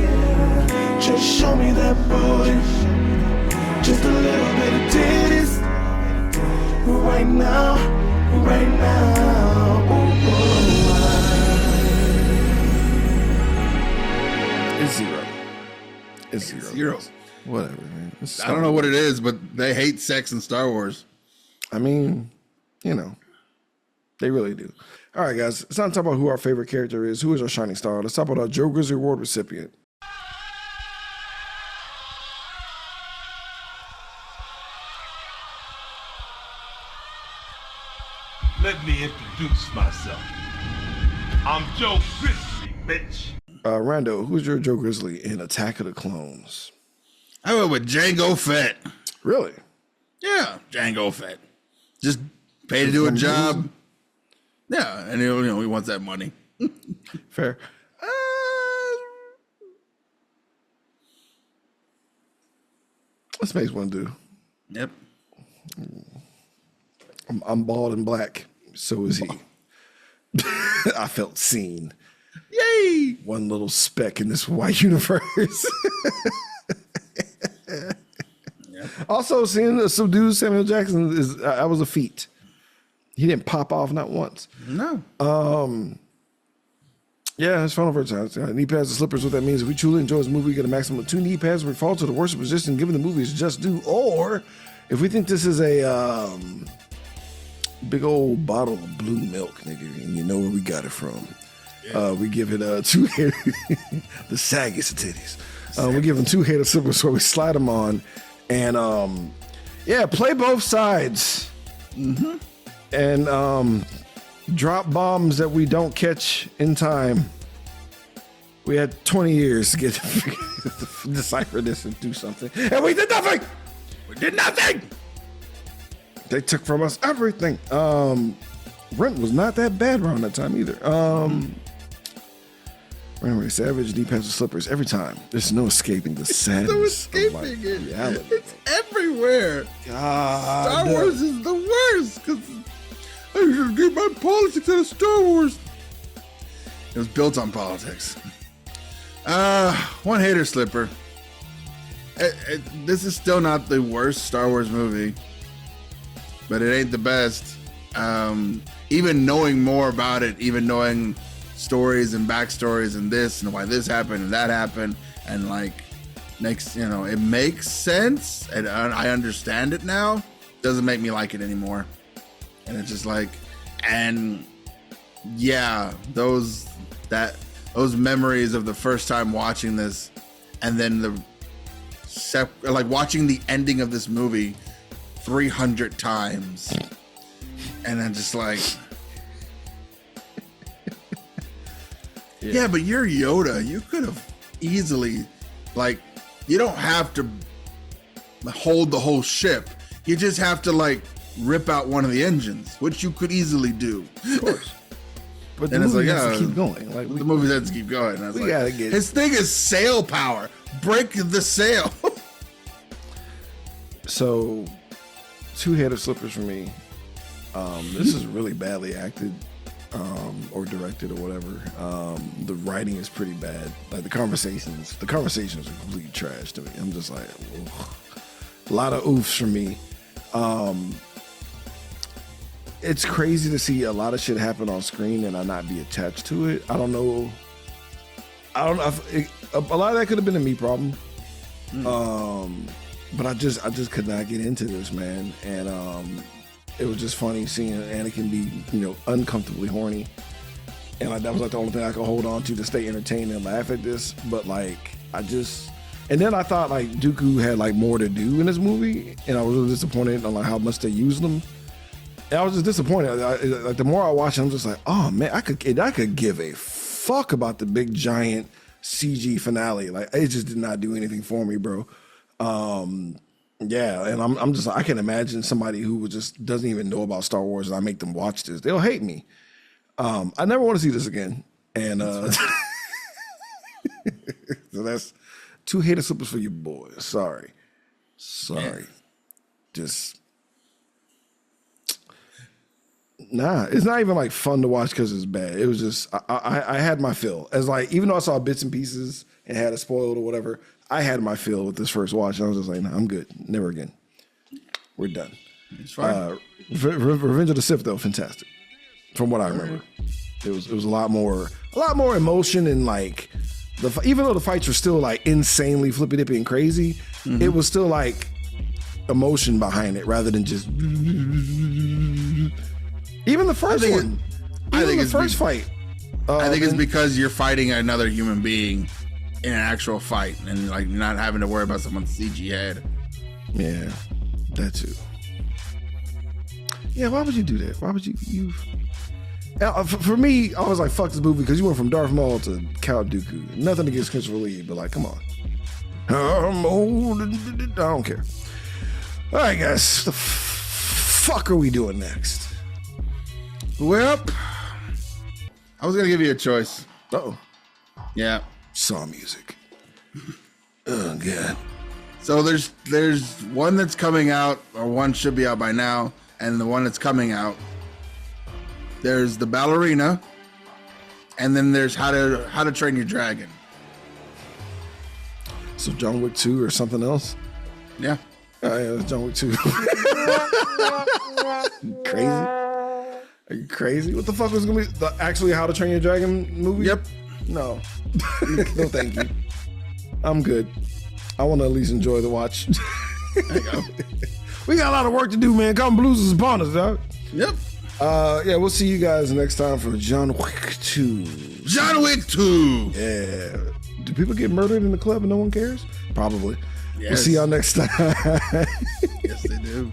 Just show me that booty. Just a little bit of titties. Right now, right now. It's zero. It's zero. Zero. Whatever, man. It's I don't know what it is, but they hate sex in Star Wars. I mean, you know, they really do. All right, guys. It's time to talk about who our favorite character is. Who is our shining star? Let's talk about our Joe Grizzly Award recipient. Let me introduce myself. I'm Joe Grizzly, bitch. Rando, who's your Joe Grizzly in Attack of the Clones? I went with Jango Fett. Really? Yeah, Jango Fett. Just pay to do a job. Yeah, and he wants that money. Fair. What Space One do? Yep. I'm bald and black. So is he. I felt seen. Yay! One little speck in this white universe. Also, seeing subdue Samuel Jackson that was a feat. He didn't pop off not once. No. Yeah, it's final verse. Knee pads and slippers. What that means, if we truly enjoy this movie, we get a maximum of 2 knee pads. We fall to the worst position given the movie is just due. Or if we think this is a big old bottle of blue milk, nigga, and you know where we got it from. We give it 2 hair, the saggiest of titties. We give them 2 hair slippers where we slide them on, and play both sides, and drop bombs that we don't catch in time. We had 20 years to get to decipher this and do something, and we did nothing. We did nothing. They took from us everything. Rent was not that bad around that time either. Anyway, Savage, Deep Pencil Slippers. Every time, there's no escaping the sadness. No escaping it. Reality. It's everywhere. God. Star Wars is the worst because I should get my politics out of Star Wars. It was built on politics. One hater slipper. This is still not the worst Star Wars movie, but it ain't the best. Even knowing more about it, even knowing stories and backstories and this and why this happened and that happened, and like it makes sense and I understand it now. Doesn't make me like it anymore, and it's just like, and yeah, those memories of the first time watching this, and then watching the ending of this movie 300 times, and then just like, yeah, but you're Yoda. You could have easily, like, you don't have to hold the whole ship. You just have to like rip out one of the engines, which you could easily do. Of course. But the And it's movie like, has to keep going. Like The movie has to keep going. And I was we gotta get- his thing is sail power. Break the sail. So, 2 hater slippers for me. This is really badly acted, or directed or whatever. The writing is pretty bad. Like the conversations are complete trash to me. I'm just like, ugh. A lot of oofs for me. It's crazy to see a lot of shit happen on screen and I not be attached to it. I don't know. A lot of that could have been a me problem. But I just could not get into this, man. And it was just funny seeing Anakin be, uncomfortably horny. And that was like the only thing I could hold on to stay entertained and laugh at this. But like, and then I thought like Dooku had like more to do in this movie, and I was really disappointed on like how much they used him. And I was just disappointed. Like the more I watch it, I'm just like, oh man, I could give a fuck about the big giant CG finale. Like it just did not do anything for me, bro. Yeah, and I'm just I can imagine somebody who just doesn't even know about Star Wars and I make them watch this. They'll hate me. I never want to see this again. And so that's 2 hater slippers for you boys. Sorry. Just it's not even like fun to watch because it's bad. It was just I had my fill. As like, even though I saw bits and pieces and had it spoiled or whatever, I had my fill with this first watch. And I was just like, nah, I'm good. Never again. We're done. It's fine. Revenge of the Sith though, fantastic. From what I remember, it was a lot more emotion and like even though the fights were still like insanely flippy dippy and crazy, it was still like emotion behind it rather than just even the first one. I think the first fight. I think it's because you're fighting another human being in an actual fight, and like you're not having to worry about someone's CG head. Yeah, that too. Yeah, why would you do that? Why would you? For me, I was like, fuck this movie because you went from Darth Maul to Count Dooku. Nothing against Christopher Lee, but like, come on. I'm old. I don't care. All right, guys, the fuck are we doing next? Well, I was gonna give you a choice. Uh-oh. Yeah. Saw music. Oh god. So there's one that's coming out, or one should be out by now, and the one that's coming out. There's The Ballerina, and then there's How to Train Your Dragon. So John Wick 2 or something else? Yeah. Oh yeah, it's John Wick 2. Crazy? Are you crazy? What the fuck was gonna be actually How to Train Your Dragon movie? Yep. No. No, thank you. I'm good. I want to at least enjoy the watch. There you go. We got a lot of work to do, man. Come Blues is upon us, dog. Yep. Yeah, we'll see you guys next time for John Wick 2. John Wick 2. Yeah. Do people get murdered in the club and no one cares? Probably. Yes. We'll see y'all next time. Yes, they do.